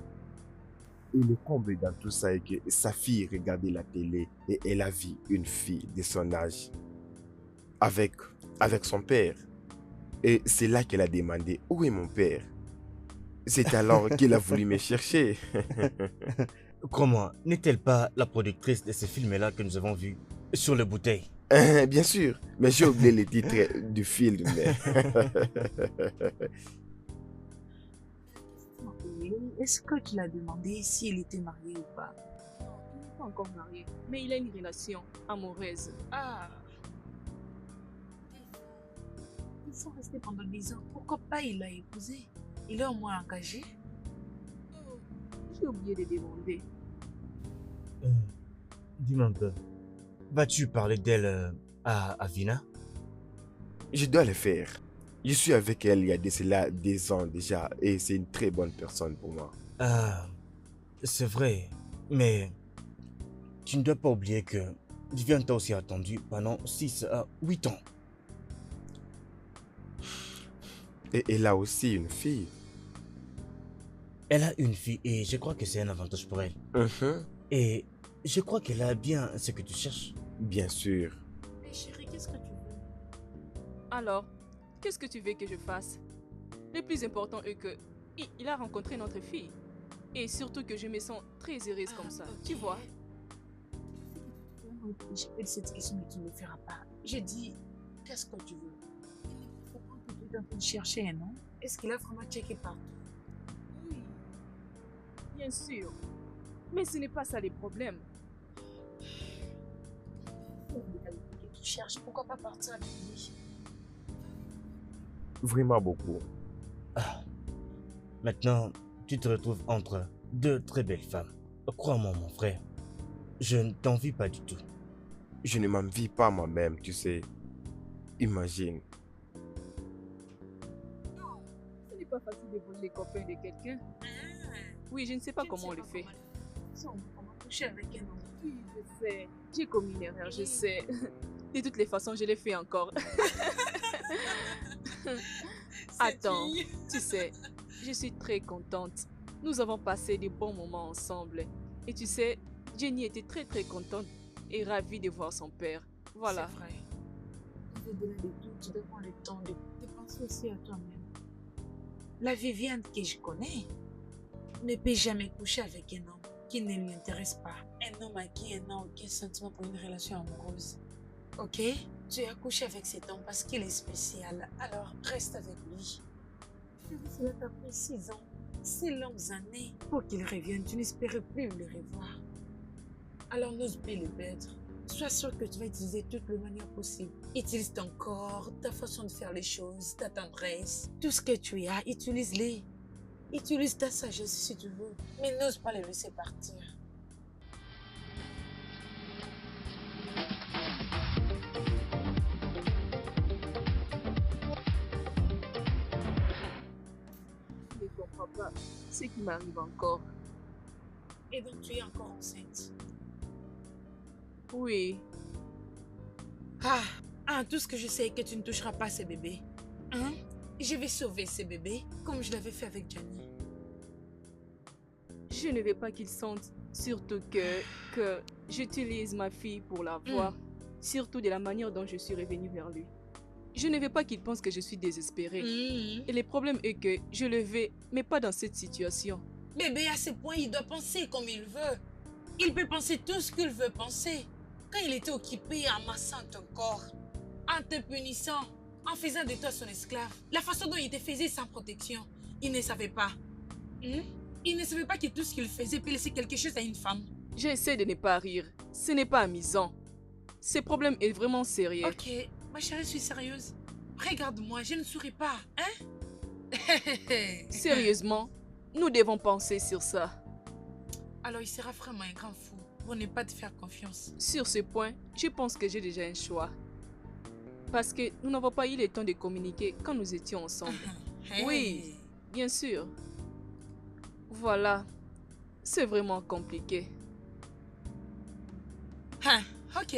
Et le comble dans tout ça est que sa fille regardait la télé et elle a vu une fille de son âge avec son père. Et c'est là qu'elle a demandé où est mon père. C'est alors qu'il a voulu me chercher. Comment n'est-elle pas la productrice de ces films-là que nous avons vus sur les bouteilles? Bien sûr, mais j'ai oublié le titre du film. Mais... Est-ce que tu l'as demandé s'il était marié ou pas? Non, il n'est pas encore marié, mais il a une relation amoureuse. Ah. Ils sont restés pendant 10 ans. Pourquoi pas il l'a épousé? Il est au moins engagé? J'ai oublié de demander. Dis-moi un peu. Vas-tu parler d'elle à Vina? Je dois le faire. Je suis avec elle il y a de cela des ans déjà et c'est une très bonne personne pour moi. Ah, c'est vrai, mais tu ne dois pas oublier que Viviane t'a aussi attendu pendant 6 à 8 ans. Et elle a aussi une fille. Elle a une fille et je crois que c'est un avantage pour elle. Mhm. Et Je crois qu'elle a bien ce que tu cherches. Bien sûr. Mais chérie, qu'est-ce que tu veux? Alors, qu'est-ce que tu veux que je fasse? Le plus important est que il a rencontré notre fille. Et surtout que je me sens très heureuse comme ça, ok. tu vois. J'ai fait cette question, mais tu ne le feras pas. J'ai dit, qu'est-ce que tu veux? Il faut pas que tu es en train de chercher, non? Est-ce qu'il a vraiment checké partout? Oui, bien sûr. Mais ce n'est pas ça le problème. Que tu cherches, pourquoi pas partir avec lui? Vraiment beaucoup. Maintenant, tu te retrouves entre deux très belles femmes. Crois-moi, mon frère, je ne t'envie pas du tout. Je ne m'envie pas moi-même, tu sais. Imagine. Ce n'est pas facile de voler les copains de quelqu'un. Oui, je ne sais pas comment on le fait. Comment coucher avec un homme? Oui, je sais. J'ai commis une erreur, je sais. De toutes les façons, je l'ai fait encore. Attends, tu sais, je suis très contente. Nous avons passé de bons moments ensemble. Et tu sais, Jenny était très contente et ravie de voir son père. Voilà. C'est vrai. Au-delà de tout, tu dois prendre le temps de penser aussi à toi-même. La Viviane que je connais ne peut jamais coucher avec un homme qui ne lui intéresse pas. Un homme à qui elle n'a aucun sentiment pour une relation amoureuse. Ok? Tu as couché avec cet homme parce qu'il est spécial. Alors reste avec lui. Cela t'a pris 6 ans, 6 longues années pour qu'il revienne. Tu n'espérais plus le revoir. Alors n'ose plus le perdre. Sois sûr que tu vas utiliser toutes les manières possibles. Utilise ton corps, ta façon de faire les choses, ta tendresse, tout ce que tu as, utilise-les. Utilise ta sagesse si tu veux, mais n'ose pas le laisser partir. Je ne comprends pas ce qui m'arrive encore. Et donc tu es encore enceinte. Oui, Tout ce que je sais est que tu ne toucheras pas ces bébés. Hein? Je vais sauver ces bébés comme je l'avais fait avec Johnny. je ne veux pas qu'il sente surtout que j'utilise ma fille pour la voir. Surtout de la manière dont je suis revenue vers lui. Je ne veux pas qu'il pense que je suis désespérée. Et le problème est que je le veux, mais pas dans cette situation. Bébé, à ce point, il doit penser comme il veut. Il peut penser tout ce qu'il veut penser. Quand il était occupé en massant ton corps, en te punissant, en faisant de toi son esclave, la façon dont il te faisait sans protection, il ne savait pas. Il ne savait pas que tout ce qu'il faisait peut laisser quelque chose à une femme. J'essaie de ne pas rire. Ce n'est pas amusant. Ce problème est vraiment sérieux. Ok, ma chérie, je suis sérieuse. Regarde-moi, je ne souris pas, hein? Sérieusement, nous devons penser sur ça. Alors il sera vraiment un grand fou pour ne pas te faire confiance. Sur ce point, je pense que j'ai déjà un choix. Parce que nous n'avons pas eu le temps de communiquer quand nous étions ensemble. Oui, bien sûr. Voilà. C'est vraiment compliqué. Ok.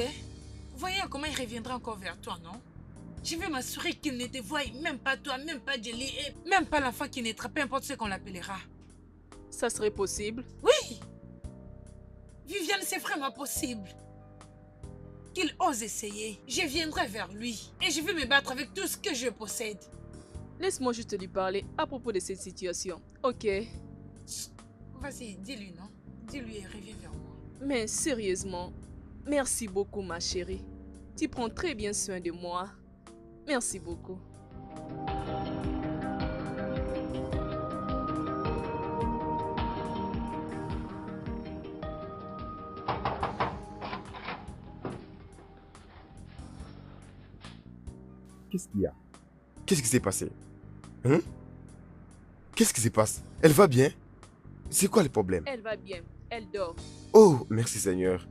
Voyons comment il reviendra encore vers toi, non? Je vais m'assurer qu'il ne te voie même pas toi, même pas Jelly, et même pas l'enfant qui naîtra, peu importe ce qu'on l'appellera. Ça serait possible? Oui! Viviane, c'est vraiment possible. Qu'il ose essayer. Je viendrai vers lui et je vais me battre avec tout ce que je possède. Laisse-moi juste lui parler à propos de cette situation, ok? Vas-y, dis-lui, non? Dis-lui et reviens vers moi. Mais sérieusement, merci beaucoup ma chérie. Tu prends très bien soin de moi. Merci beaucoup. Qu'est-ce qu'il y a? Qu'est-ce qui s'est passé? Hein? Qu'est-ce qui se passe? Elle va bien? C'est quoi le problème? Elle va bien. Elle dort. Oh, merci Seigneur.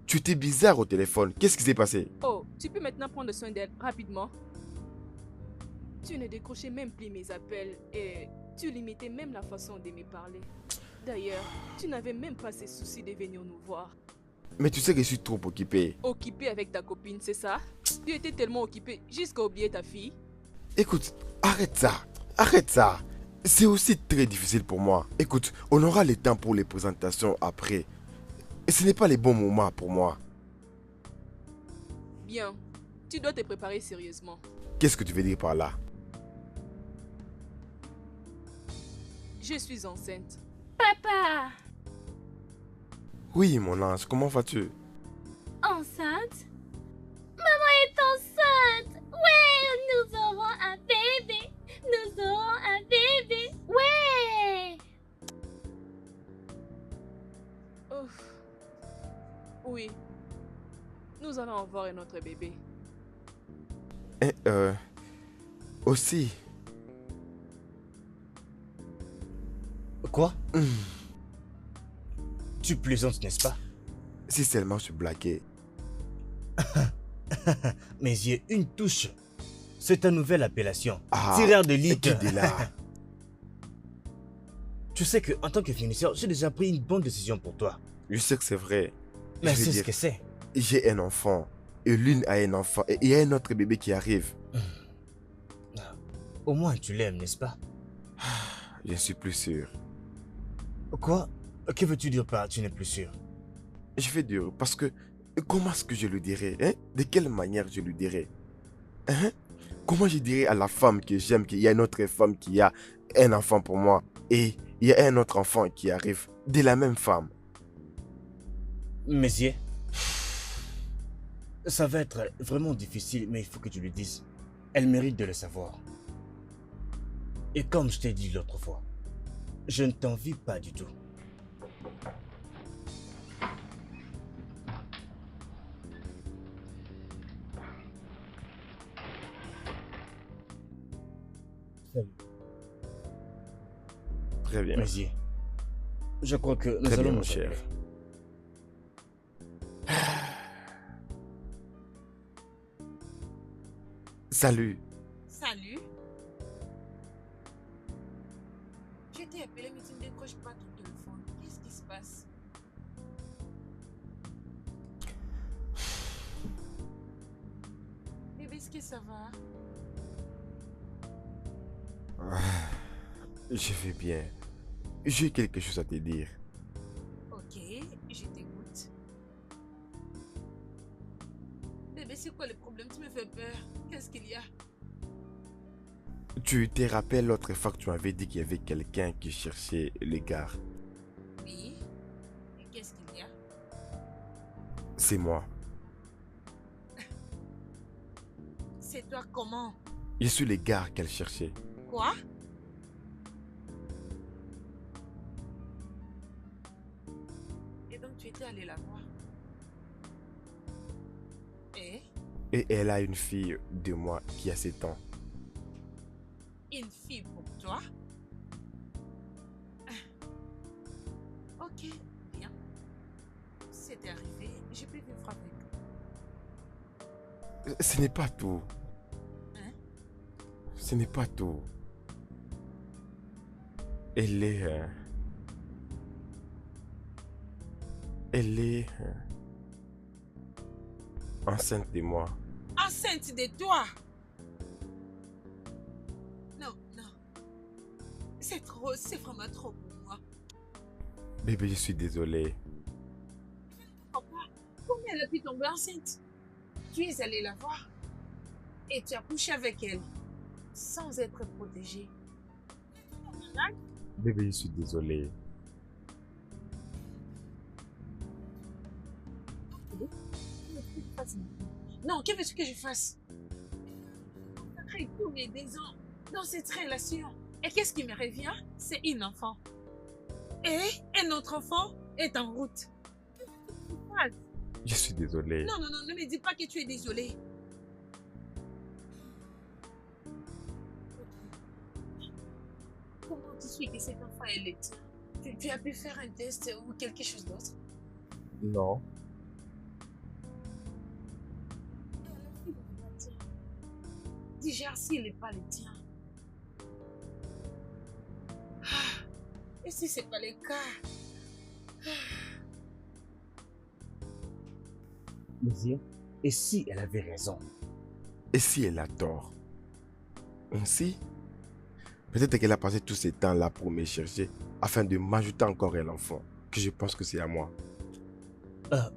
Tu étais bizarre au téléphone. Qu'est-ce qui s'est passé? Oh, tu peux maintenant prendre soin d'elle rapidement? Tu ne décrochais même plus mes appels et tu limitais même la façon de me parler. D'ailleurs, tu n'avais même pas ce souci de venir nous voir. Mais tu sais que je suis trop occupé. Occupé avec ta copine, c'est ça? Tu étais tellement occupé jusqu'à oublier ta fille? Écoute, arrête ça. Arrête ça. C'est aussi très difficile pour moi. Écoute, on aura le temps pour les présentations après. Et ce n'est pas les bons moments pour moi. Bien, tu dois te préparer sérieusement. Qu'est-ce que tu veux dire par là? Je suis enceinte. Papa, Oui, mon ange, comment vas-tu? enceinte? Maman est enceinte! Ouais, nous aurons un bébé! Nous aurons un bébé! Ouais! Ouf. Oui, nous allons avoir un autre bébé. Et, aussi, Quoi? Tu plaisantes, n'est-ce pas? si seulement je blaguais. Mes yeux, une touche. C'est ta nouvelle appellation. Ah, Tireur de ligue. qui dit là? Tu sais que en tant que finisseur, j'ai déjà pris une bonne décision pour toi. Je sais que c'est vrai. Mais Je veux c'est ce dire, que c'est. j'ai un enfant. Et l'une a un enfant. Et il y a un autre bébé qui arrive. Au moins tu l'aimes, n'est-ce pas? Je ne suis plus sûr. Quoi? Que veux-tu dire par tu n'es plus sûr? Je vais dire, parce que comment est-ce que je le dirais, hein? De quelle manière je le dirais? Hein? Comment je dirais à la femme que j'aime qu'il y a une autre femme qui a un enfant pour moi et il y a un autre enfant qui arrive de la même femme? Mes yeux. Ça va être vraiment difficile, mais il faut que tu lui dises. Elle mérite de le savoir. Et comme je t'ai dit l'autre fois, je ne t'envie pas du tout. Salut, Très bien. mes yeux. Je crois que nous Très allons bien, nous mon cher. appeler. Salut. Salut. Je t'ai appelé, mais tu ne décroches pas ton téléphone. Qu'est-ce qui se passe? Bébé, est-ce que ça va? Je vais bien. J'ai quelque chose à te dire. Ok, je t'écoute. Bébé, c'est quoi le problème? Tu me fais peur. Qu'est-ce qu'il y a? Tu te rappelles l'autre fois que tu m'avais dit qu'il y avait quelqu'un qui cherchait le gars? Oui. Et qu'est-ce qu'il y a? C'est moi. C'est toi comment? Je suis le gars qu'elle cherchait. Quoi? Et donc tu étais allé la voir? Et Et elle a une fille de moi qui a 7 ans. une fille pour toi? Ok, bien. C'est arrivé, je peux vivre avec. Ce n'est pas tout. Hein? Ce n'est pas tout. Elle est... Elle est... enceinte de moi. Enceinte de toi? Non, non. C'est trop, c'est vraiment trop pour moi. Bébé, je suis désolé. Papa, comment elle a pu tomber enceinte? Tu es allé la voir et tu as couché avec elle sans être protégée. Bébé, je suis désolé. Non, que veux-tu que je fasse? Après tous mes 10 ans dans cette relation, et qu'est-ce qui me revient? C'est une enfant. Et un autre enfant est en route. Je suis désolé. Non, non, non, ne me dis pas que tu es désolé. Comment tu suis que cet enfant est le tien? Tu as pu faire un test ou quelque chose d'autre? Non. Déjà, s'il n'est pas le tien. Ah, et si c'est pas le cas? Mes yeux. Et si elle avait raison? Et si elle a tort? Ainsi, peut-être qu'elle a passé tout ce temps-là pour me chercher afin de m'ajouter encore un enfant, que je pense que c'est à moi.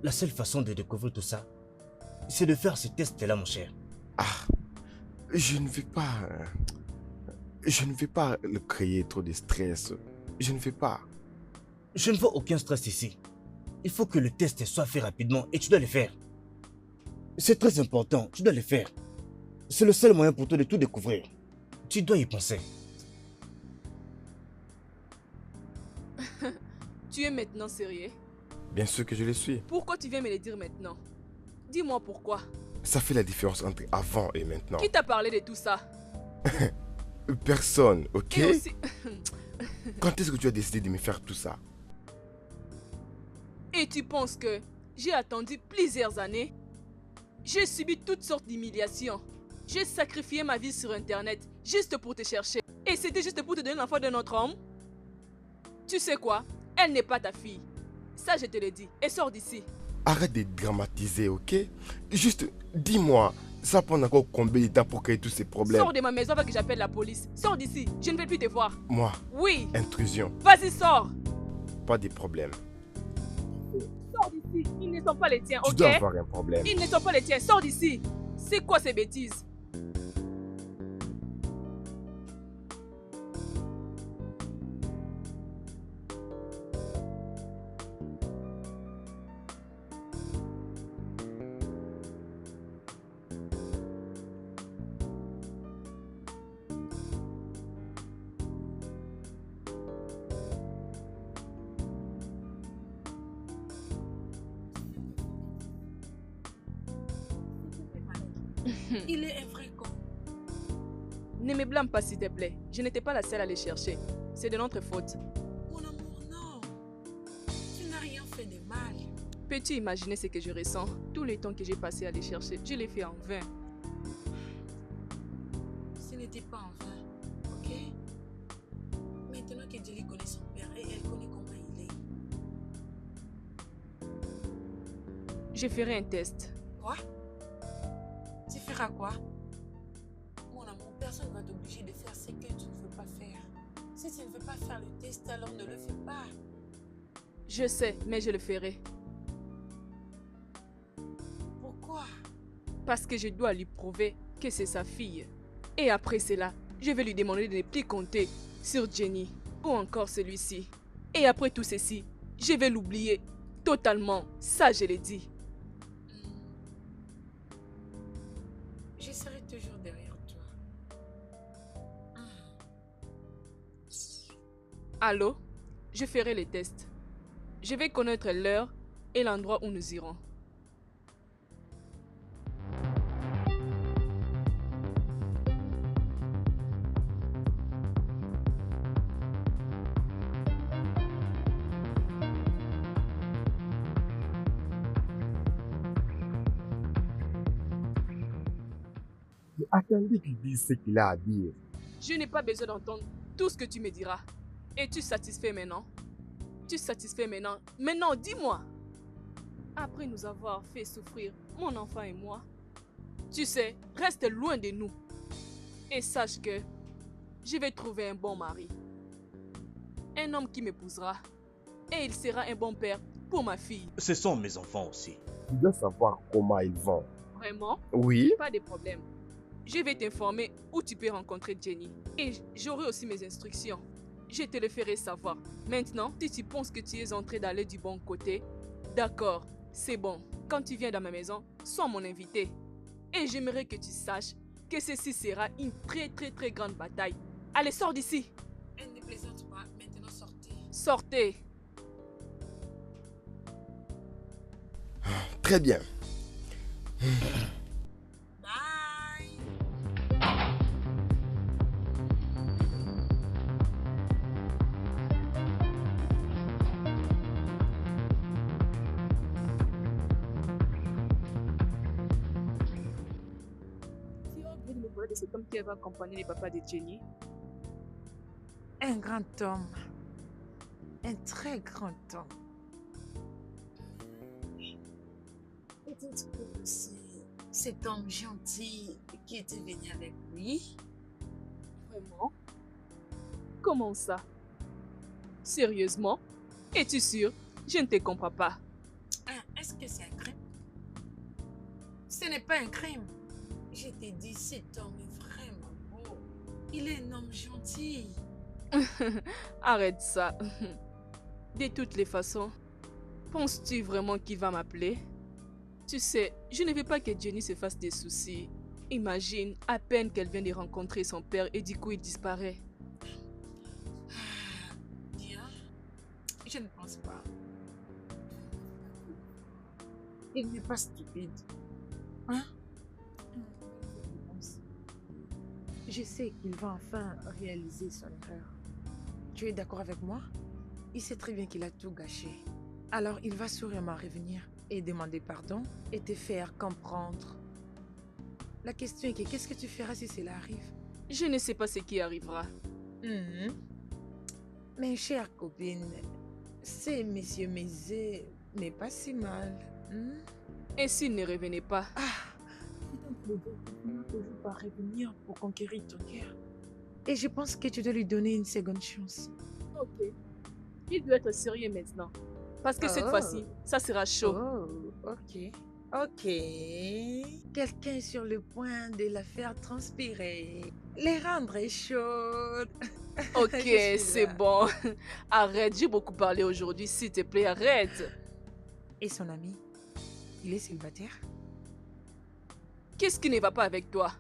La seule façon de découvrir tout ça, c'est de faire ce test-là, mon cher. Ah, je ne vais pas... Je ne vais pas le créer trop de stress. Je ne vais pas. Je ne vois aucun stress ici. Il faut que le test soit fait rapidement et tu dois le faire. C'est très important, tu dois le faire. C'est le seul moyen pour toi de tout découvrir. Tu dois y penser. Tu es maintenant sérieux? Bien sûr que je le suis. Pourquoi tu viens me le dire maintenant? Dis-moi pourquoi. Ça fait la différence entre avant et maintenant. Qui t'a parlé de tout ça? Personne, ok? Et aussi... Quand est-ce que tu as décidé de me faire tout ça? Et tu penses que j'ai attendu plusieurs années? J'ai subi toutes sortes d'humiliations. J'ai sacrifié ma vie sur Internet juste pour te chercher. Et c'était juste pour te donner l'enfant d'un autre homme? Tu sais quoi? Elle n'est pas ta fille. Ça, je te le dis. Et sors d'ici. Arrête de dramatiser, ok? Juste, dis-moi, ça prend encore combien de temps pour créer tous ces problèmes? Sors de ma maison avant que j'appelle la police. Sors d'ici. Je ne veux plus te voir. Moi, Oui. intrusion, Vas-y, sors. pas de problème. Sors d'ici. Ils ne sont pas les tiens, Tu ok? dois avoir un problème. Ils ne sont pas les tiens. Sors d'ici. C'est quoi ces bêtises? Il est un vrai con. Ne me blâme pas, s'il te plaît. Je n'étais pas la seule à les chercher. C'est de notre faute. Mon amour, non. Tu n'as rien fait de mal. Peux-tu imaginer ce que je ressens? Tout le temps que j'ai passé à les chercher, je l'ai fait en vain. Ce n'était pas en vain, ok? Maintenant que Jelly connaît son père et elle connaît comment il est. Je ferai un test. Quoi? Tu feras quoi? Mon amour, personne ne va t'obliger de faire ce que tu ne veux pas faire. Si tu ne veux pas faire le test, alors ne le fais pas. Je sais, mais je le ferai. Pourquoi? Parce que je dois lui prouver que c'est sa fille. Et après cela, je vais lui demander de ne plus compter sur Jenny ou encore celui-ci. Et après tout ceci, je vais l'oublier totalement. Ça, je l'ai dit. Je serai toujours derrière toi. Allô? Je ferai les tests. Je vais connaître l'heure et l'endroit où nous irons. Attendez qu'il dise ce qu'il a à dire. Je n'ai pas besoin d'entendre tout ce que tu me diras. Es-tu satisfait maintenant? Tu es satisfait maintenant? Maintenant, dis-moi. Après nous avoir fait souffrir, mon enfant et moi, tu sais, reste loin de nous. Et sache que je vais trouver un bon mari. Un homme qui m'épousera. Et il sera un bon père pour ma fille. Ce sont mes enfants aussi. Tu dois savoir comment ils vont. Vraiment? Oui? Pas de problème. Je vais t'informer où tu peux rencontrer Jenny. Et j'aurai aussi mes instructions. Je te le ferai savoir. Maintenant, si tu penses que tu es en train d'aller du bon côté, d'accord, c'est bon. Quand tu viens dans ma maison, sois mon invité. Et j'aimerais que tu saches que ceci sera une très grande bataille. Allez, sors d'ici. Elle ne plaisante pas. Maintenant, sortez. Sortez. Très bien. Bye. Tu as oublié de me parler de cet homme qui va accompagner le papa de Jenny. Un grand homme. Un très grand homme. Peut-être que c'est cet homme gentil qui était venu avec lui. Vraiment? Comment ça? Sérieusement? Es-tu sûr? Je ne te comprends pas. Est-ce Est-ce que c'est un crime? Ce n'est pas un crime. Je t'ai dit, cet homme est vraiment beau. Il est un homme gentil. Arrête ça. De toutes les façons, penses-tu vraiment qu'il va m'appeler? Tu sais, je ne veux pas que Jenny se fasse des soucis. Imagine, à peine qu'elle vient de rencontrer son père et du coup il disparaît. Bien, je ne pense pas. Il n'est pas stupide. Hein? Je sais qu'il va enfin réaliser son erreur. Tu es d'accord avec moi? Il sait très bien qu'il a tout gâché. Alors il va sûrement revenir et demander pardon et te faire comprendre. La question est que qu'est-ce que tu feras si cela arrive? Je ne sais pas ce qui arrivera. Mes chères copines, c'est Monsieur Mézé n'est pas si mal. Et s'il ne revenait pas? Il finira toujours par revenir pour conquérir ton cœur. Et je pense que tu dois lui donner une seconde chance. Ok. Il doit être sérieux maintenant. Parce que cette fois-ci, ça sera chaud. Oh, ok. Ok. Quelqu'un est sur le point de la faire transpirer. Les rendre chaudes. Ok, Je suis c'est là. bon. Arrête, j'ai beaucoup parlé aujourd'hui, s'il te plaît, arrête. Et son ami? Il est célibataire? Qu'est-ce qui ne va pas avec toi?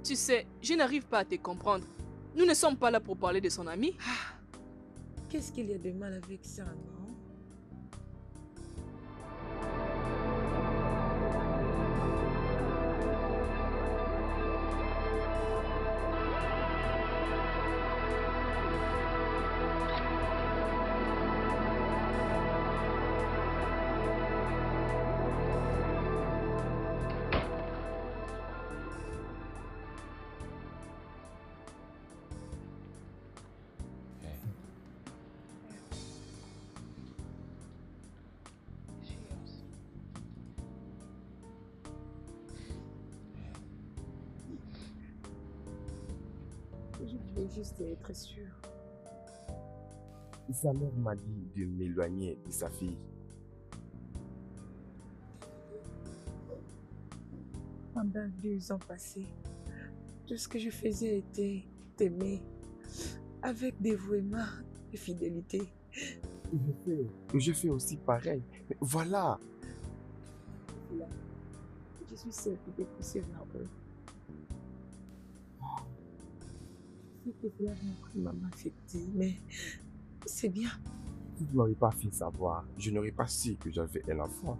Tu sais, je n'arrive pas à te comprendre. Nous ne sommes pas là pour parler de son ami. Qu'est-ce qu'il y a de mal avec ça, non? Je voulais juste être sûr. Sa mère m'a dit de m'éloigner de sa fille. Pendant 2 ans passés, tout ce que je faisais était t'aimer avec dévouement et fidélité. Je fais aussi pareil. Mais voilà. Là, je suis celle qui t'ai poussé vers eux. C'était vraiment affecté, mais c'est bien. Si tu n'aurais pas fait savoir, je n'aurais pas su que j'avais un enfant.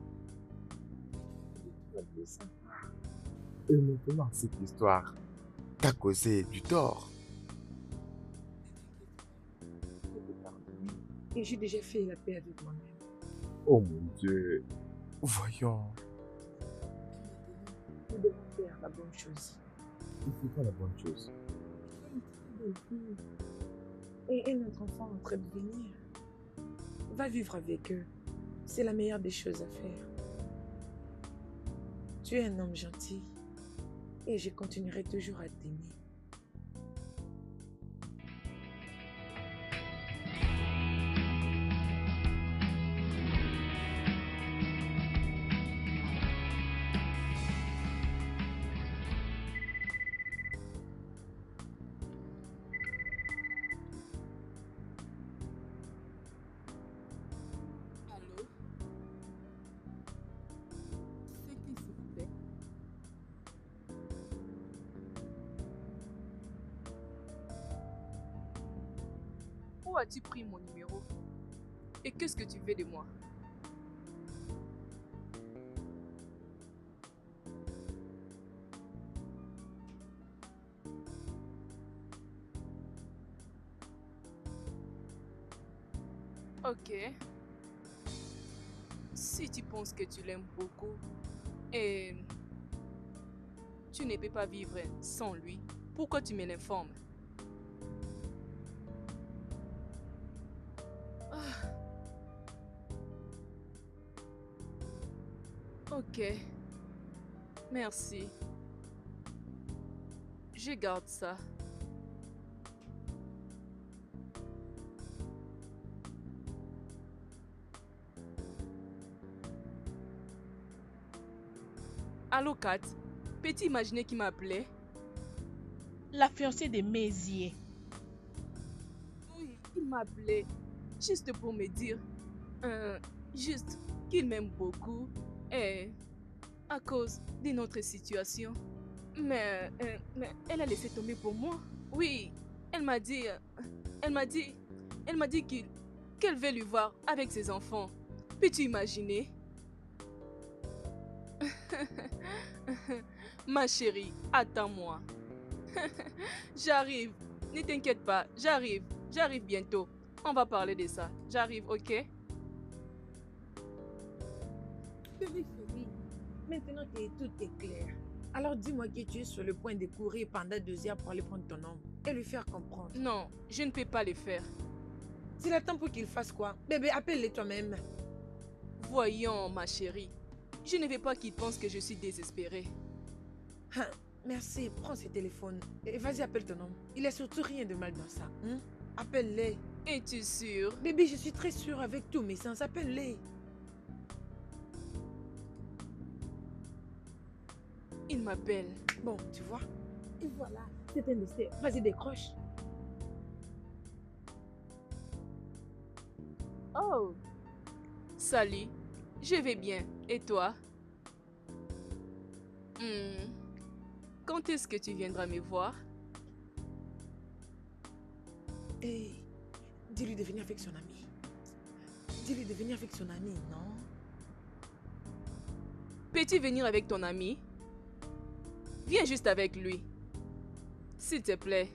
Et maintenant, cette histoire t'a causé du tort. Et j'ai déjà fait la paix avec moi-même. Oh mon Dieu. Voyons. Nous devons faire la bonne chose. Et c'est quoi la bonne chose? Et un autre enfant en train de venir. Va vivre avec eux. C'est la meilleure des choses à faire. Tu es un homme gentil. Et je continuerai toujours à t'aimer. Allô? C'est qui, s'il vous plaît? Où as-tu pris mon numéro? Et qu'est-ce que tu veux de moi? Ok. Si tu penses que tu l'aimes beaucoup et tu ne peux pas vivre sans lui, pourquoi tu me l'informes? Ah. Ok. Merci. Je garde ça. Allô, Kat? Peux-tu imaginer qui m'appelait? La fiancée de Mézier. Oui, il m'appelait juste pour me dire juste qu'il m'aime beaucoup et à cause de notre situation. Mais elle a laissé tomber pour moi. Oui, elle m'a dit qu'elle veut lui voir avec ses enfants. Peux-tu imaginer? Ma chérie, attends-moi. J'arrive. Ne t'inquiète pas, j'arrive. J'arrive bientôt. On va parler de ça. J'arrive, ok? Bébé chérie, maintenant que tout est clair, alors dis-moi que tu es sur le point de courir pendant 2 heures pour aller prendre ton homme et lui faire comprendre. Non, je ne peux pas le faire. S'il attend pour qu'il fasse quoi? Bébé, appelle-le toi-même. Voyons, ma chérie. Je ne veux pas qu'il pense que je suis désespérée. Hein, merci, prends ce téléphone et vas-y, appelle ton homme. Il n'y a surtout rien de mal dans ça. Hein? Appelle-les. Es-tu sûre? Bébé, je suis très sûre avec tous mes sens. Appelle-les. Il m'appelle. Bon, tu vois? Et voilà, c'est un essai. Vas-y, décroche. Oh! Salut, je vais bien. Et toi? Quand est-ce que tu viendras me voir? Hey, dis-lui de venir avec son ami. Dis-lui de venir avec son ami, non? Peux-tu venir avec ton ami? Viens juste avec lui. S'il te plaît.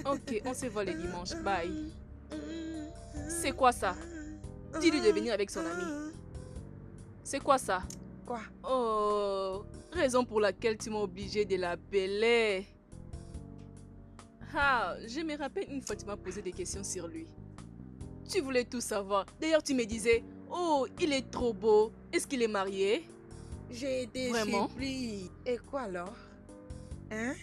Ok, on se voit le dimanche. Bye. C'est quoi ça? Dis-lui de venir avec son ami. C'est quoi ça? Quoi? Oh, raison pour laquelle tu m'as obligé de l'appeler. Ah, je me rappelle une fois tu m'as posé des questions sur lui. Tu voulais tout savoir. D'ailleurs, tu me disais, oh, il est trop beau. Est-ce qu'il est marié? J'ai été Vraiment? surpris. Et quoi alors? Hein?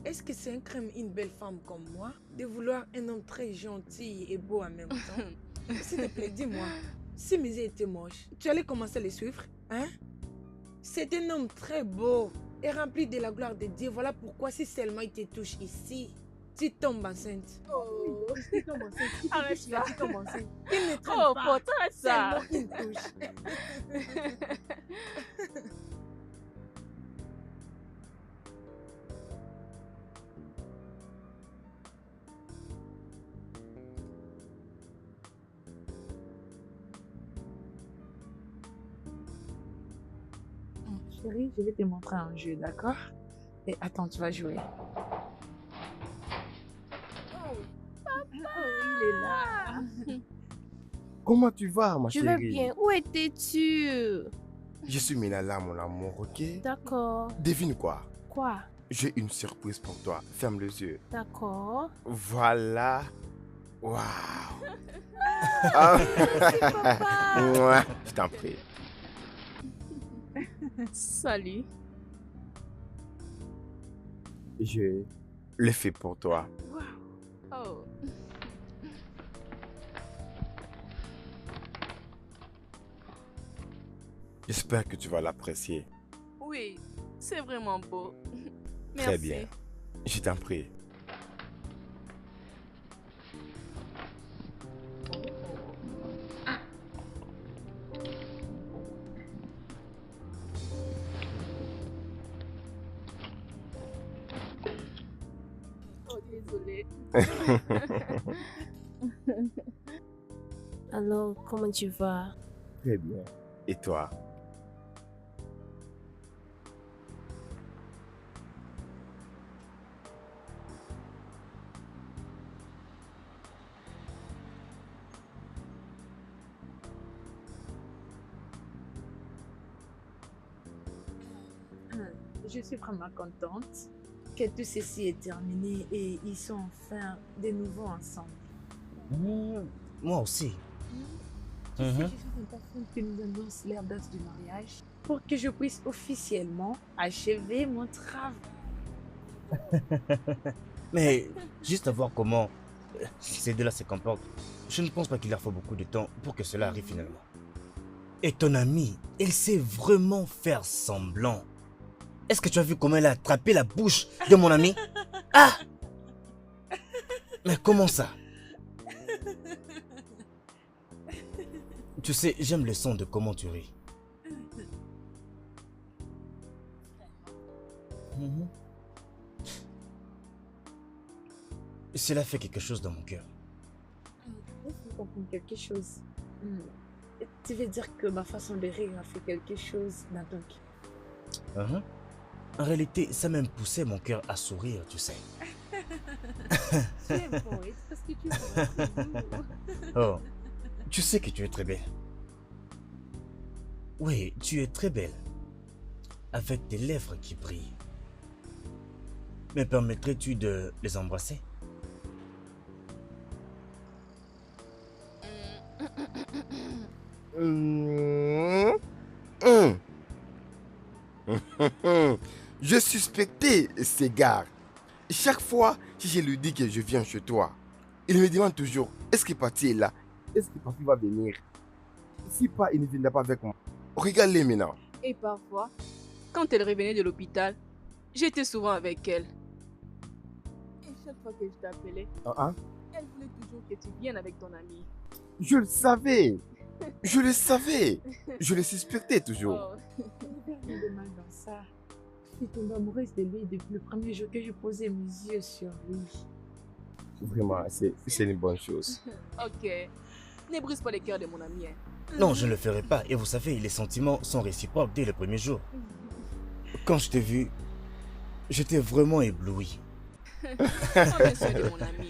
Est-ce que c'est un crime, une belle femme comme moi, de vouloir un homme très gentil et beau en même temps? S'il te plaît, dis-moi, si Mézier était moche, tu allais commencer à le suivre? Hein? C'est un homme très beau et rempli de la gloire de Dieu. Voilà pourquoi si seulement il te touche ici, tu tombes enceinte. Oh, Tu tombes enceinte. Si tu Arrête touches là, ça. tu tombes enceinte. Il ne traîne Oh, pas. pourtant ça. Seulement une touche. Chérie, je vais te montrer un jeu, d'accord? Et attends, tu vas jouer. Il est là. Comment tu vas, ma Je chérie? vais bien. Où étais-tu? Je suis Minala, mon amour, ok? D'accord. Devine quoi? Quoi? J'ai une surprise pour toi. Ferme les yeux. D'accord. Voilà. Waouh. Ah. Mouah, je t'en prie. Salut. Je le fais pour toi. Oh. J'espère que tu vas l'apprécier. Oui, c'est vraiment beau. Merci. Très bien. Je t'en prie. Oh, désolée. Alors, comment tu vas? Très bien. Et toi? Je suis vraiment contente que tout ceci est terminé et ils sont enfin de nouveau ensemble. Moi aussi. Tu sais, je suis impatiente que nous annonce leur date du mariage pour que je puisse officiellement achever mon travail. Mais juste à voir comment ces deux-là se comportent, je ne pense pas qu'il leur faut beaucoup de temps pour que cela arrive finalement. Et ton amie, elle sait vraiment faire semblant Est-ce que tu as vu comment elle a attrapé la bouche de mon ami? Ah! Mais comment ça? Tu sais, j'aime le son de comment tu ris. Mhm. Cela fait quelque chose dans mon cœur. Laisse-moi comprendre quelque chose. Tu veux dire que ma façon de rire a fait quelque chose dans ton cœur? Mhm. En réalité, ça même poussait mon cœur à sourire, tu sais. Tu es poète parce que tu es vraiment très doux. Oh, tu sais que tu es très belle. Oui, tu es très belle. Avec tes lèvres qui brillent. Me permettrais-tu de les embrasser? Je suspectais ces gars. Chaque fois que je lui dis que je viens chez toi, il me demande toujours, est-ce que Paty est là? Est-ce que Paty va venir? Si pas, il ne viendra pas avec moi. Regarde-les maintenant. Et parfois, quand elle revenait de l'hôpital, j'étais souvent avec elle. Et chaque fois que je t'appelais, elle voulait toujours que tu viennes avec ton ami. Je le savais. Je le savais. Je le suspectais toujours. Oh. Il n'y a rien de mal dans ça. Je suis tombée amoureuse de lui depuis le premier jour que je posais mes yeux sur lui. Vraiment, c'est une bonne chose. Ok. Ne brise pas les cœurs de mon ami. Hein. Non, je ne le ferai pas. Et vous savez, les sentiments sont réciproques dès le premier jour. Quand je t'ai vu, j'étais vraiment ébloui. Bien sûr de mon ami.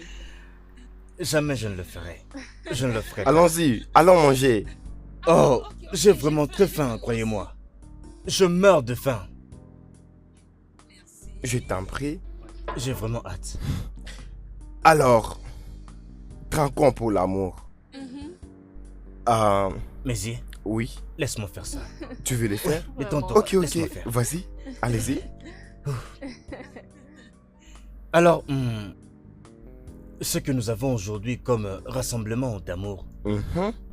Jamais je ne le ferai. Je ne le ferai pas. Allons-y, allons manger. Oh, j'ai vraiment très faim, croyez-moi. Je meurs de faim. Je t'en prie. J'ai vraiment hâte. Alors, trinquons pour l'amour. Mais y, Oui, laisse-moi faire ça. tu veux les faire? Détends-toi. Ok, laisse-moi ok, faire. vas-y, allez-y. Alors, ce que nous avons aujourd'hui comme rassemblement d'amour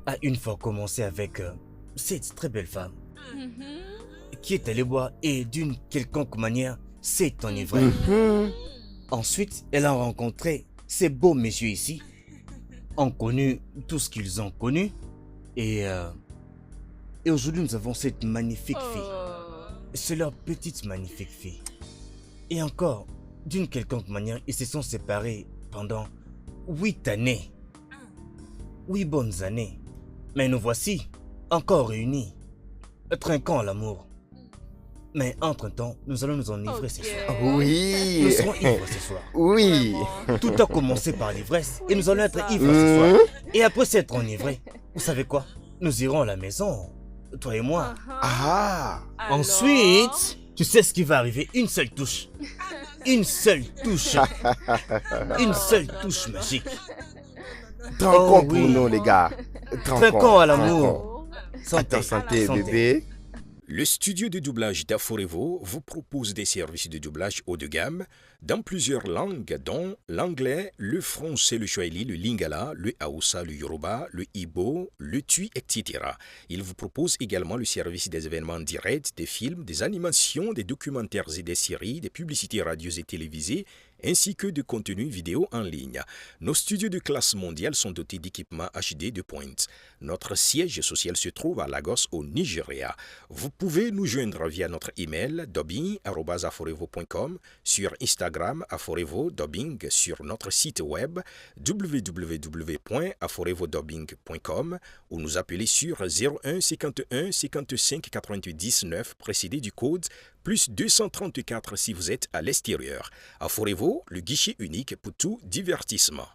a une fois commencé avec cette très belle femme qui est allée boire et d'une quelconque manière s'est enivrée. Ensuite, elle a rencontré ces beaux messieurs ici, ont connu tout ce qu'ils ont connu et aujourd'hui nous avons cette magnifique fille. C'est leur petite magnifique fille. Et encore, d'une quelconque manière, ils se sont séparés pendant 8 années. 8 bonnes années. Mais nous voici, encore réunis, trinquant à l'amour. Mais entre-temps, nous allons nous enivrer ce soir. Oui. Nous serons ivres ce soir. Oui. Tout a commencé par l'ivresse et nous allons être ivres ce soir. Et après s'être enivrés, vous savez quoi? Nous irons à la maison, toi et moi. Ah. Ensuite, tu sais ce qui va arriver? Une seule touche. Une seule touche. Une seule touche magique. Trinquons Oh, pour oui. nous, les gars. Trinquons à l'amour. À ta santé, bébé. Le studio de doublage d'Aforevo vous propose des services de doublage haut de gamme dans plusieurs langues, dont l'anglais, le français, le swahili, le lingala, le hausa, le yoruba, le ibo, le tui, etc. Il vous propose également le service des événements directs, des films, des animations, des documentaires et des séries, des publicités radios et télévisées, ainsi que de contenus vidéo en ligne. Nos studios de classe mondiale sont dotés d'équipements HD de pointe. Notre siège social se trouve à Lagos, au Nigeria. Vous pouvez nous joindre via notre email dubbing@aforevo.com, sur Instagram Aforevo Dubbing, sur notre site web www.aforevodubbing.com ou nous appeler sur 01 51 55 88 19 précédé du code plus 234 si vous êtes à l'extérieur. Aforevo, le guichet unique pour tout divertissement.